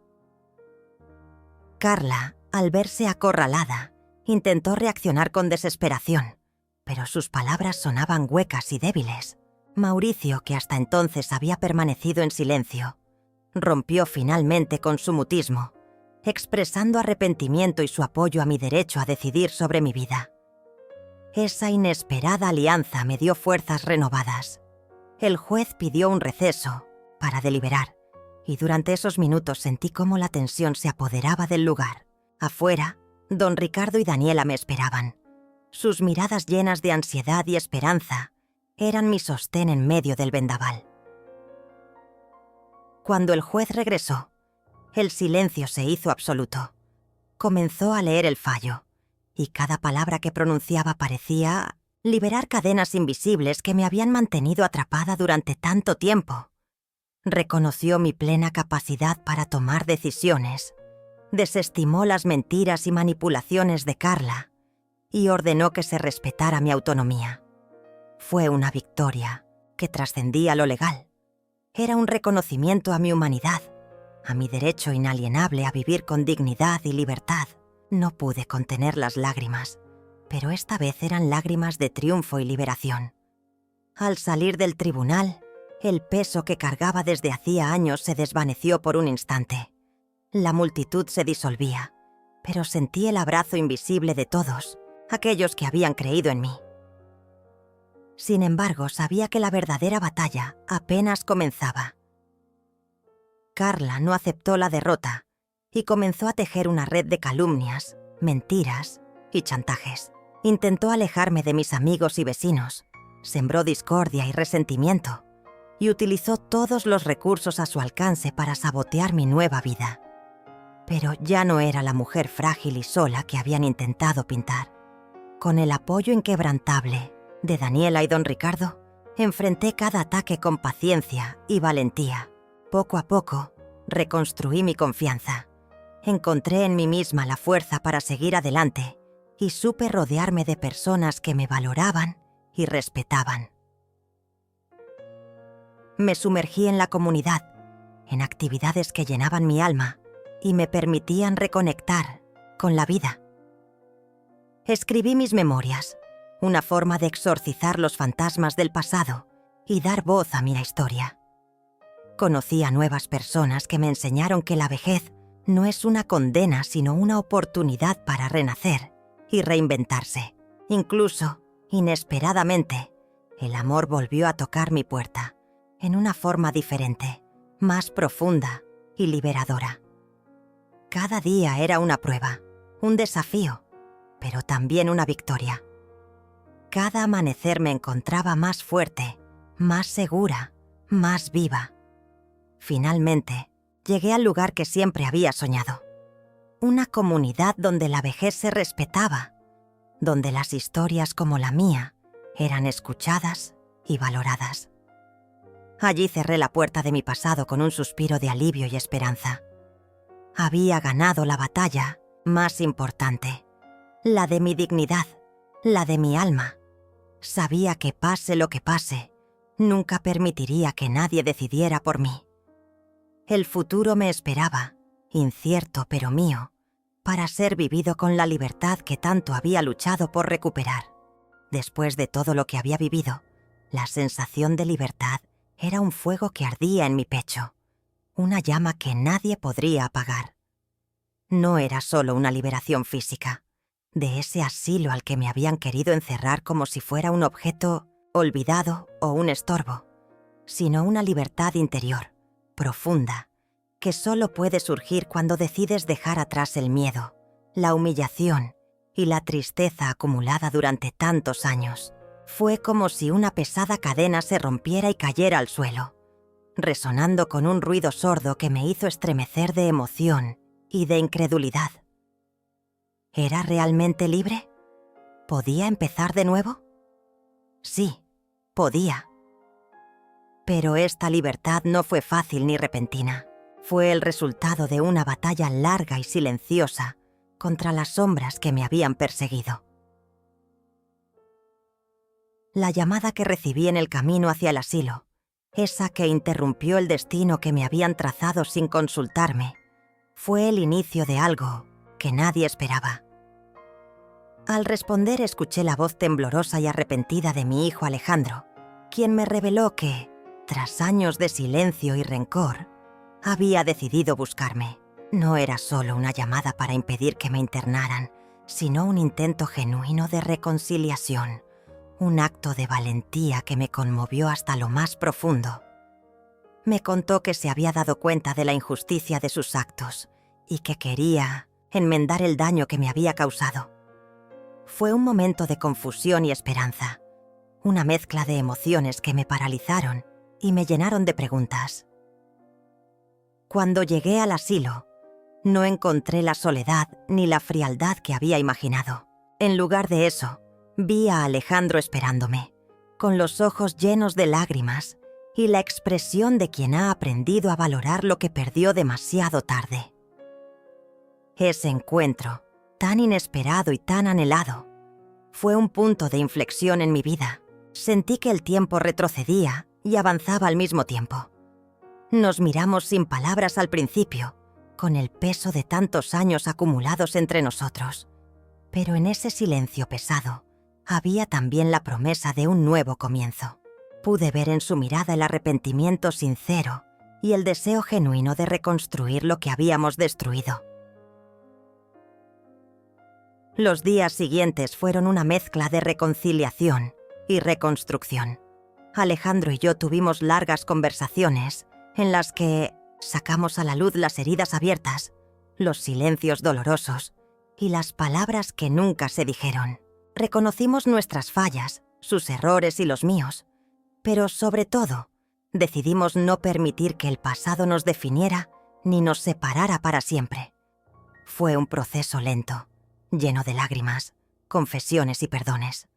Carla, al verse acorralada, intentó reaccionar con desesperación, pero sus palabras sonaban huecas y débiles. Mauricio, que hasta entonces había permanecido en silencio, rompió finalmente con su mutismo, expresando arrepentimiento y su apoyo a mi derecho a decidir sobre mi vida. Esa inesperada alianza me dio fuerzas renovadas. El juez pidió un receso para deliberar, y durante esos minutos sentí cómo la tensión se apoderaba del lugar. Afuera, don Ricardo y Daniela me esperaban. Sus miradas llenas de ansiedad y esperanza eran mi sostén en medio del vendaval. Cuando el juez regresó, el silencio se hizo absoluto. Comenzó a leer el fallo, y cada palabra que pronunciaba parecía liberar cadenas invisibles que me habían mantenido atrapada durante tanto tiempo. Reconoció mi plena capacidad para tomar decisiones, desestimó las mentiras y manipulaciones de Carla y ordenó que se respetara mi autonomía. Fue una victoria que trascendía lo legal. Era un reconocimiento a mi humanidad, a mi derecho inalienable a vivir con dignidad y libertad. No pude contener las lágrimas, pero esta vez eran lágrimas de triunfo y liberación. Al salir del tribunal, el peso que cargaba desde hacía años se desvaneció por un instante. La multitud se disolvía, pero sentí el abrazo invisible de todos, aquellos que habían creído en mí. Sin embargo, sabía que la verdadera batalla apenas comenzaba. Carla no aceptó la derrota y comenzó a tejer una red de calumnias, mentiras y chantajes. Intentó alejarme de mis amigos y vecinos, sembró discordia y resentimiento, y utilizó todos los recursos a su alcance para sabotear mi nueva vida. Pero ya no era la mujer frágil y sola que habían intentado pintar. Con el apoyo inquebrantable de Daniela y don Ricardo, enfrenté cada ataque con paciencia y valentía. Poco a poco, reconstruí mi confianza. Encontré en mí misma la fuerza para seguir adelante y supe rodearme de personas que me valoraban y respetaban. Me sumergí en la comunidad, en actividades que llenaban mi alma y me permitían reconectar con la vida. Escribí mis memorias, una forma de exorcizar los fantasmas del pasado y dar voz a mi historia. Conocí a nuevas personas que me enseñaron que la vejez no es una condena, sino una oportunidad para renacer y reinventarse. Incluso, inesperadamente, el amor volvió a tocar mi puerta, en una forma diferente, más profunda y liberadora. Cada día era una prueba, un desafío, pero también una victoria. Cada amanecer me encontraba más fuerte, más segura, más viva. Finalmente, llegué al lugar que siempre había soñado. Una comunidad donde la vejez se respetaba, donde las historias como la mía eran escuchadas y valoradas. Allí cerré la puerta de mi pasado con un suspiro de alivio y esperanza. Había ganado la batalla más importante, la de mi dignidad, la de mi alma. Sabía que pase lo que pase, nunca permitiría que nadie decidiera por mí. El futuro me esperaba, incierto pero mío, para ser vivido con la libertad que tanto había luchado por recuperar. Después de todo lo que había vivido, la sensación de libertad era un fuego que ardía en mi pecho, una llama que nadie podría apagar. No era solo una liberación física, de ese asilo al que me habían querido encerrar como si fuera un objeto olvidado o un estorbo, sino una libertad interior, profunda, que solo puede surgir cuando decides dejar atrás el miedo, la humillación y la tristeza acumulada durante tantos años. Fue como si una pesada cadena se rompiera y cayera al suelo, resonando con un ruido sordo que me hizo estremecer de emoción y de incredulidad. ¿Era realmente libre? ¿Podía empezar de nuevo? Sí, podía. Pero esta libertad no fue fácil ni repentina. Fue el resultado de una batalla larga y silenciosa contra las sombras que me habían perseguido. La llamada que recibí en el camino hacia el asilo, esa que interrumpió el destino que me habían trazado sin consultarme, fue el inicio de algo que nadie esperaba. Al responder escuché la voz temblorosa y arrepentida de mi hijo Alejandro, quien me reveló que, tras años de silencio y rencor, había decidido buscarme. No era solo una llamada para impedir que me internaran, sino un intento genuino de reconciliación, un acto de valentía que me conmovió hasta lo más profundo. Me contó que se había dado cuenta de la injusticia de sus actos y que quería enmendar el daño que me había causado. Fue un momento de confusión y esperanza, una mezcla de emociones que me paralizaron y me llenaron de preguntas. Cuando llegué al asilo, no encontré la soledad ni la frialdad que había imaginado. En lugar de eso, vi a Alejandro esperándome, con los ojos llenos de lágrimas y la expresión de quien ha aprendido a valorar lo que perdió demasiado tarde. Ese encuentro, tan inesperado y tan anhelado, fue un punto de inflexión en mi vida. Sentí que el tiempo retrocedía y avanzaba al mismo tiempo. Nos miramos sin palabras al principio, con el peso de tantos años acumulados entre nosotros. Pero en ese silencio pesado, había también la promesa de un nuevo comienzo. Pude ver en su mirada el arrepentimiento sincero y el deseo genuino de reconstruir lo que habíamos destruido. Los días siguientes fueron una mezcla de reconciliación y reconstrucción. Alejandro y yo tuvimos largas conversaciones en las que sacamos a la luz las heridas abiertas, los silencios dolorosos y las palabras que nunca se dijeron. Reconocimos nuestras fallas, sus errores y los míos, pero sobre todo, decidimos no permitir que el pasado nos definiera ni nos separara para siempre. Fue un proceso lento, lleno de lágrimas, confesiones y perdones.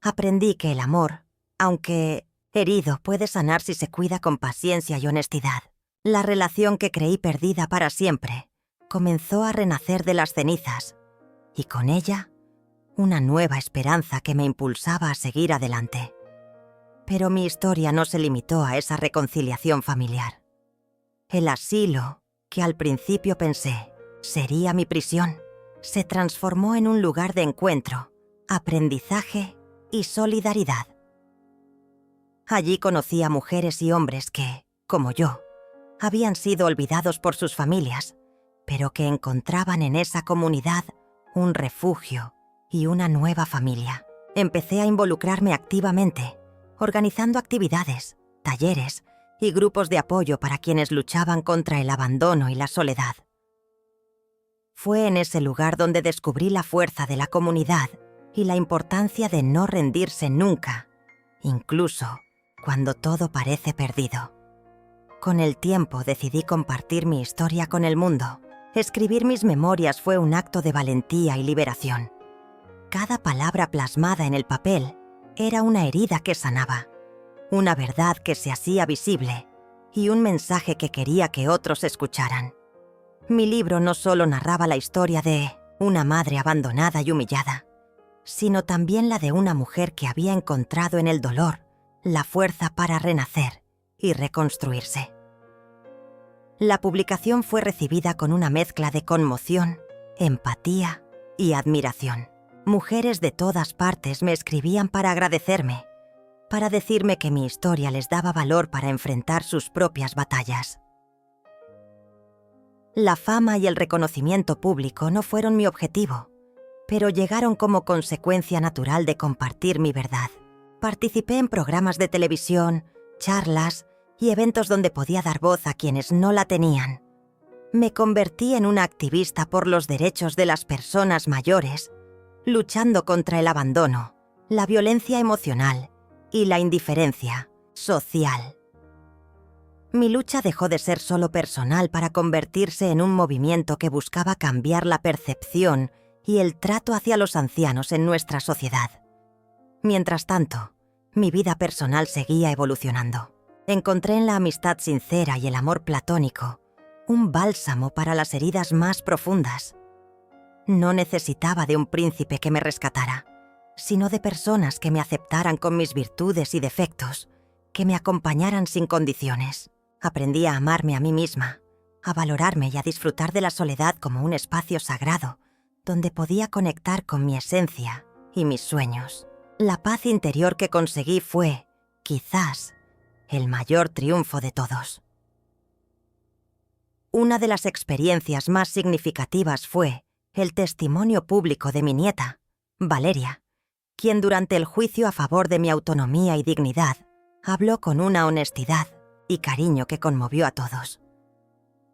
Aprendí que el amor, aunque herido, puede sanar si se cuida con paciencia y honestidad. La relación que creí perdida para siempre comenzó a renacer de las cenizas, y con ella, una nueva esperanza que me impulsaba a seguir adelante. Pero mi historia no se limitó a esa reconciliación familiar. El asilo, que al principio pensé sería mi prisión, se transformó en un lugar de encuentro, aprendizaje y solidaridad. Allí conocí a mujeres y hombres que, como yo, habían sido olvidados por sus familias, pero que encontraban en esa comunidad un refugio y una nueva familia. Empecé a involucrarme activamente, organizando actividades, talleres y grupos de apoyo para quienes luchaban contra el abandono y la soledad. Fue en ese lugar donde descubrí la fuerza de la comunidad y la importancia de no rendirse nunca, incluso cuando todo parece perdido. Con el tiempo decidí compartir mi historia con el mundo. Escribir mis memorias fue un acto de valentía y liberación. Cada palabra plasmada en el papel era una herida que sanaba, una verdad que se hacía visible y un mensaje que quería que otros escucharan. Mi libro no solo narraba la historia de una madre abandonada y humillada, sino también la de una mujer que había encontrado en el dolor la fuerza para renacer y reconstruirse. La publicación fue recibida con una mezcla de conmoción, empatía y admiración. Mujeres de todas partes me escribían para agradecerme, para decirme que mi historia les daba valor para enfrentar sus propias batallas. La fama y el reconocimiento público no fueron mi objetivo, pero llegaron como consecuencia natural de compartir mi verdad. Participé en programas de televisión, charlas y eventos donde podía dar voz a quienes no la tenían. Me convertí en una activista por los derechos de las personas mayores, luchando contra el abandono, la violencia emocional y la indiferencia social. Mi lucha dejó de ser solo personal para convertirse en un movimiento que buscaba cambiar la percepción y el trato hacia los ancianos en nuestra sociedad. Mientras tanto, mi vida personal seguía evolucionando. Encontré en la amistad sincera y el amor platónico un bálsamo para las heridas más profundas. No necesitaba de un príncipe que me rescatara, sino de personas que me aceptaran con mis virtudes y defectos, que me acompañaran sin condiciones. Aprendí a amarme a mí misma, a valorarme y a disfrutar de la soledad como un espacio sagrado, donde podía conectar con mi esencia y mis sueños. La paz interior que conseguí fue, quizás, el mayor triunfo de todos. Una de las experiencias más significativas fue el testimonio público de mi nieta, Valeria, quien durante el juicio a favor de mi autonomía y dignidad habló con una honestidad y cariño que conmovió a todos.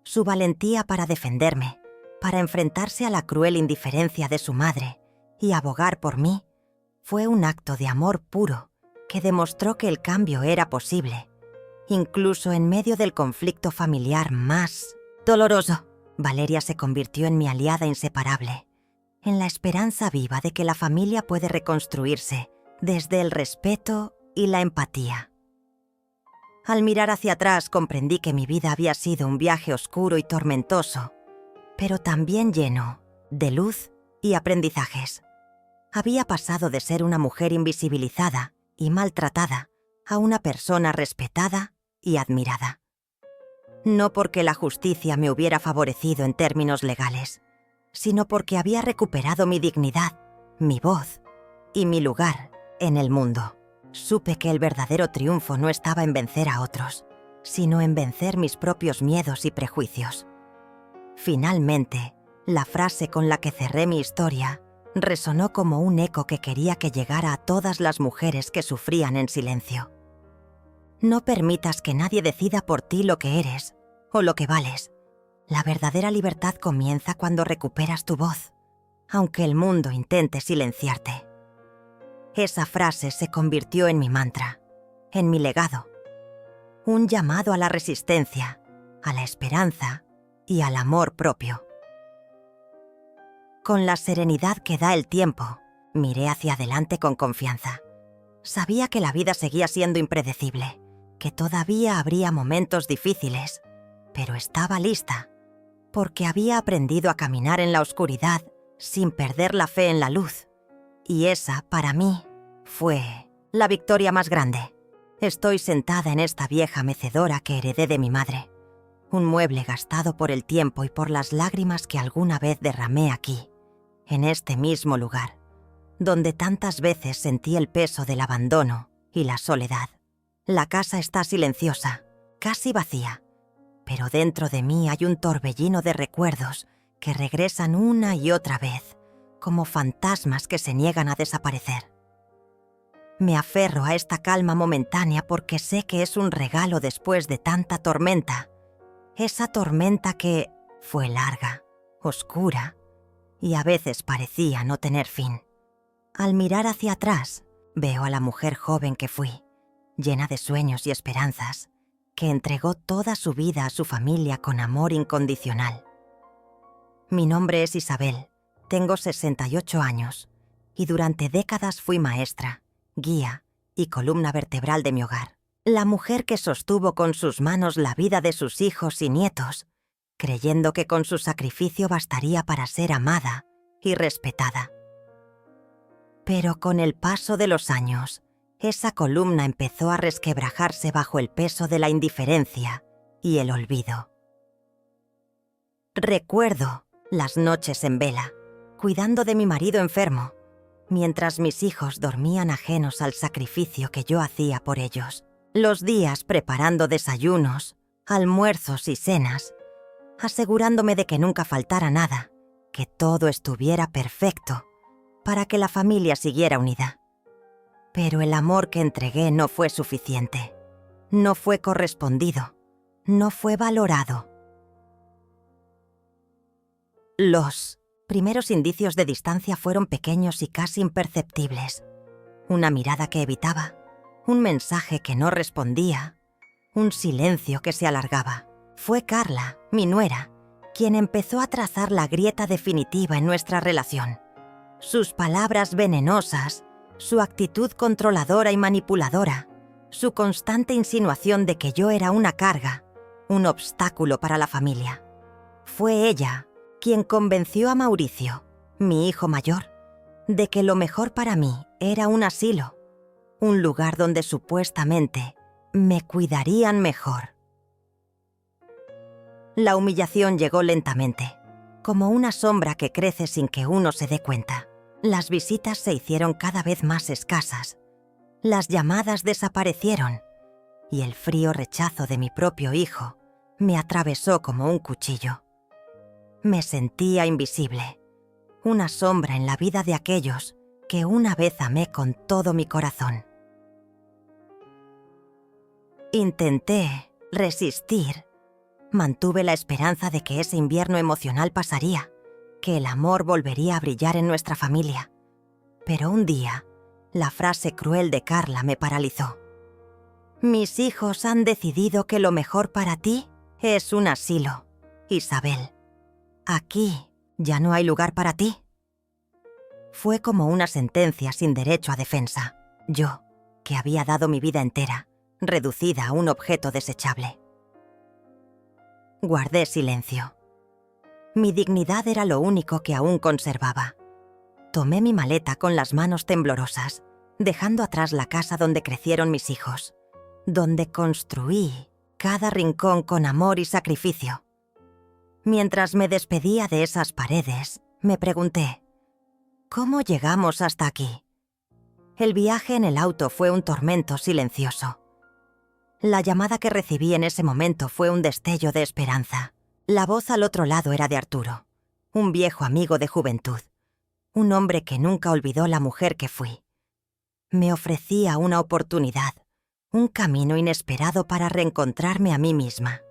Su valentía para defenderme, para enfrentarse a la cruel indiferencia de su madre y abogar por mí, fue un acto de amor puro que demostró que el cambio era posible, incluso en medio del conflicto familiar más doloroso. Valeria se convirtió en mi aliada inseparable, en la esperanza viva de que la familia puede reconstruirse desde el respeto y la empatía. Al mirar hacia atrás comprendí que mi vida había sido un viaje oscuro y tormentoso, pero también lleno de luz y aprendizajes. Había pasado de ser una mujer invisibilizada y maltratada a una persona respetada y admirada. No porque la justicia me hubiera favorecido en términos legales, sino porque había recuperado mi dignidad, mi voz y mi lugar en el mundo. Supe que el verdadero triunfo no estaba en vencer a otros, sino en vencer mis propios miedos y prejuicios. Finalmente, la frase con la que cerré mi historia resonó como un eco que quería que llegara a todas las mujeres que sufrían en silencio. No permitas que nadie decida por ti lo que eres o lo que vales. La verdadera libertad comienza cuando recuperas tu voz, aunque el mundo intente silenciarte. Esa frase se convirtió en mi mantra, en mi legado. Un llamado a la resistencia, a la esperanza y al amor propio. Con la serenidad que da el tiempo, miré hacia adelante con confianza. Sabía que la vida seguía siendo impredecible, que todavía habría momentos difíciles, pero estaba lista, porque había aprendido a caminar en la oscuridad sin perder la fe en la luz. Y esa, para mí, fue la victoria más grande. Estoy sentada en esta vieja mecedora que heredé de mi madre, un mueble gastado por el tiempo y por las lágrimas que alguna vez derramé aquí, en este mismo lugar, donde tantas veces sentí el peso del abandono y la soledad. La casa está silenciosa, casi vacía, pero dentro de mí hay un torbellino de recuerdos que regresan una y otra vez, como fantasmas que se niegan a desaparecer. Me aferro a esta calma momentánea porque sé que es un regalo después de tanta tormenta, esa tormenta que fue larga, oscura y a veces parecía no tener fin. Al mirar hacia atrás, veo a la mujer joven que fui, llena de sueños y esperanzas, que entregó toda su vida a su familia con amor incondicional. Mi nombre es Isabel, tengo 68 años y durante décadas fui maestra, guía y columna vertebral de mi hogar. La mujer que sostuvo con sus manos la vida de sus hijos y nietos, creyendo que con su sacrificio bastaría para ser amada y respetada. Pero con el paso de los años, esa columna empezó a resquebrajarse bajo el peso de la indiferencia y el olvido. Recuerdo las noches en vela, cuidando de mi marido enfermo, mientras mis hijos dormían ajenos al sacrificio que yo hacía por ellos. Los días preparando desayunos, almuerzos y cenas, asegurándome de que nunca faltara nada, que todo estuviera perfecto, para que la familia siguiera unida. Pero el amor que entregué no fue suficiente, no fue correspondido, no fue valorado. Los primeros indicios de distancia fueron pequeños y casi imperceptibles. Una mirada que evitaba, un mensaje que no respondía, un silencio que se alargaba. Fue Carla, mi nuera, quien empezó a trazar la grieta definitiva en nuestra relación. Sus palabras venenosas, su actitud controladora y manipuladora, su constante insinuación de que yo era una carga, un obstáculo para la familia. Fue ella quien convenció a Mauricio, mi hijo mayor, de que lo mejor para mí era un asilo, un lugar donde supuestamente me cuidarían mejor. La humillación llegó lentamente, como una sombra que crece sin que uno se dé cuenta. Las visitas se hicieron cada vez más escasas, las llamadas desaparecieron, y el frío rechazo de mi propio hijo me atravesó como un cuchillo. Me sentía invisible, una sombra en la vida de aquellos que una vez amé con todo mi corazón. Intenté resistir. Mantuve la esperanza de que ese invierno emocional pasaría, que el amor volvería a brillar en nuestra familia. Pero un día, la frase cruel de Carla me paralizó. Mis hijos han decidido que lo mejor para ti es un asilo, Isabel. Aquí ya no hay lugar para ti. Fue como una sentencia sin derecho a defensa. Yo, que había dado mi vida entera, reducida a un objeto desechable. Guardé silencio. Mi dignidad era lo único que aún conservaba. Tomé mi maleta con las manos temblorosas, dejando atrás la casa donde crecieron mis hijos, donde construí cada rincón con amor y sacrificio. Mientras me despedía de esas paredes, me pregunté, ¿cómo llegamos hasta aquí? El viaje en el auto fue un tormento silencioso. La llamada que recibí en ese momento fue un destello de esperanza. La voz al otro lado era de Arturo, un viejo amigo de juventud, un hombre que nunca olvidó la mujer que fui. Me ofrecía una oportunidad, un camino inesperado para reencontrarme a mí misma.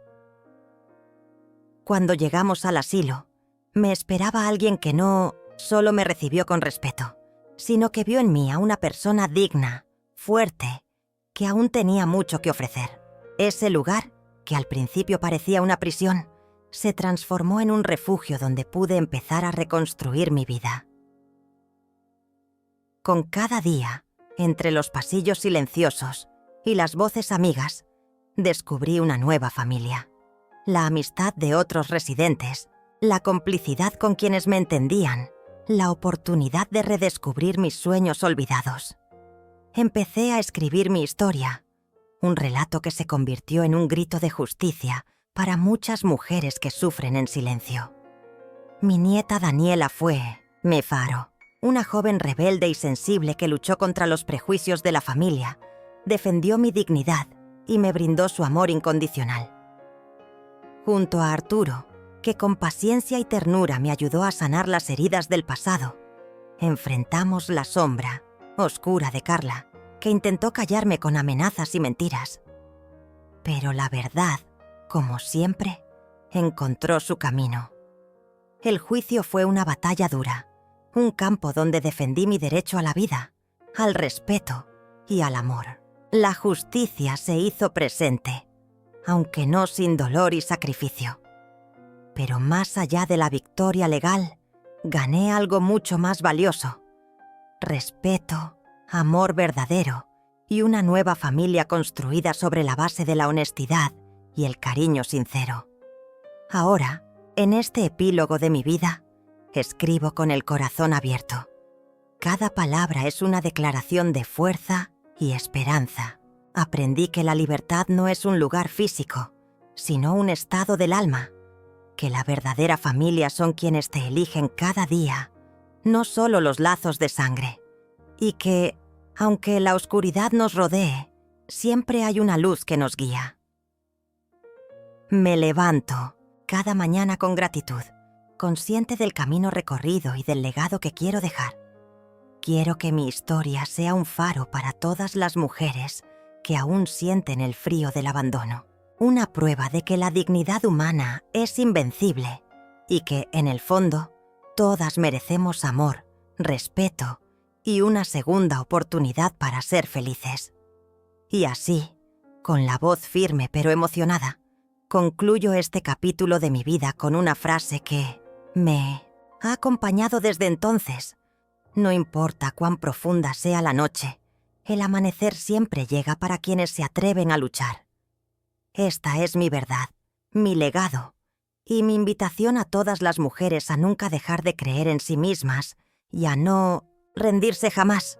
Cuando llegamos al asilo, me esperaba alguien que no solo me recibió con respeto, sino que vio en mí a una persona digna, fuerte, que aún tenía mucho que ofrecer. Ese lugar, que al principio parecía una prisión, se transformó en un refugio donde pude empezar a reconstruir mi vida. Con cada día, entre los pasillos silenciosos y las voces amigas, descubrí una nueva familia. La amistad de otros residentes, la complicidad con quienes me entendían, la oportunidad de redescubrir mis sueños olvidados. Empecé a escribir mi historia, un relato que se convirtió en un grito de justicia para muchas mujeres que sufren en silencio. Mi nieta Daniela fue mi faro, una joven rebelde y sensible que luchó contra los prejuicios de la familia, defendió mi dignidad y me brindó su amor incondicional. Junto a Arturo, que con paciencia y ternura me ayudó a sanar las heridas del pasado, enfrentamos la sombra oscura de Carla, que intentó callarme con amenazas y mentiras. Pero la verdad, como siempre, encontró su camino. El juicio fue una batalla dura, un campo donde defendí mi derecho a la vida, al respeto y al amor. La justicia se hizo presente, aunque no sin dolor y sacrificio. Pero más allá de la victoria legal, gané algo mucho más valioso: respeto, amor verdadero y una nueva familia construida sobre la base de la honestidad y el cariño sincero. Ahora, en este epílogo de mi vida, escribo con el corazón abierto. Cada palabra es una declaración de fuerza y esperanza. Aprendí que la libertad no es un lugar físico, sino un estado del alma. que la verdadera familia son quienes te eligen cada día, no solo los lazos de sangre, y que, aunque la oscuridad nos rodee, siempre hay una luz que nos guía. Me levanto cada mañana con gratitud, consciente del camino recorrido y del legado que quiero dejar. Quiero que mi historia sea un faro para todas las mujeres que aún sienten el frío del abandono, una prueba de que la dignidad humana es invencible y que, en el fondo, todas merecemos amor, respeto y una segunda oportunidad para ser felices. Y así, con la voz firme pero emocionada, concluyo este capítulo de mi vida con una frase que me ha acompañado desde entonces. No importa cuán profunda sea la noche, el amanecer siempre llega para quienes se atreven a luchar. Esta es mi verdad, mi legado, y mi invitación a todas las mujeres a nunca dejar de creer en sí mismas y a no rendirse jamás.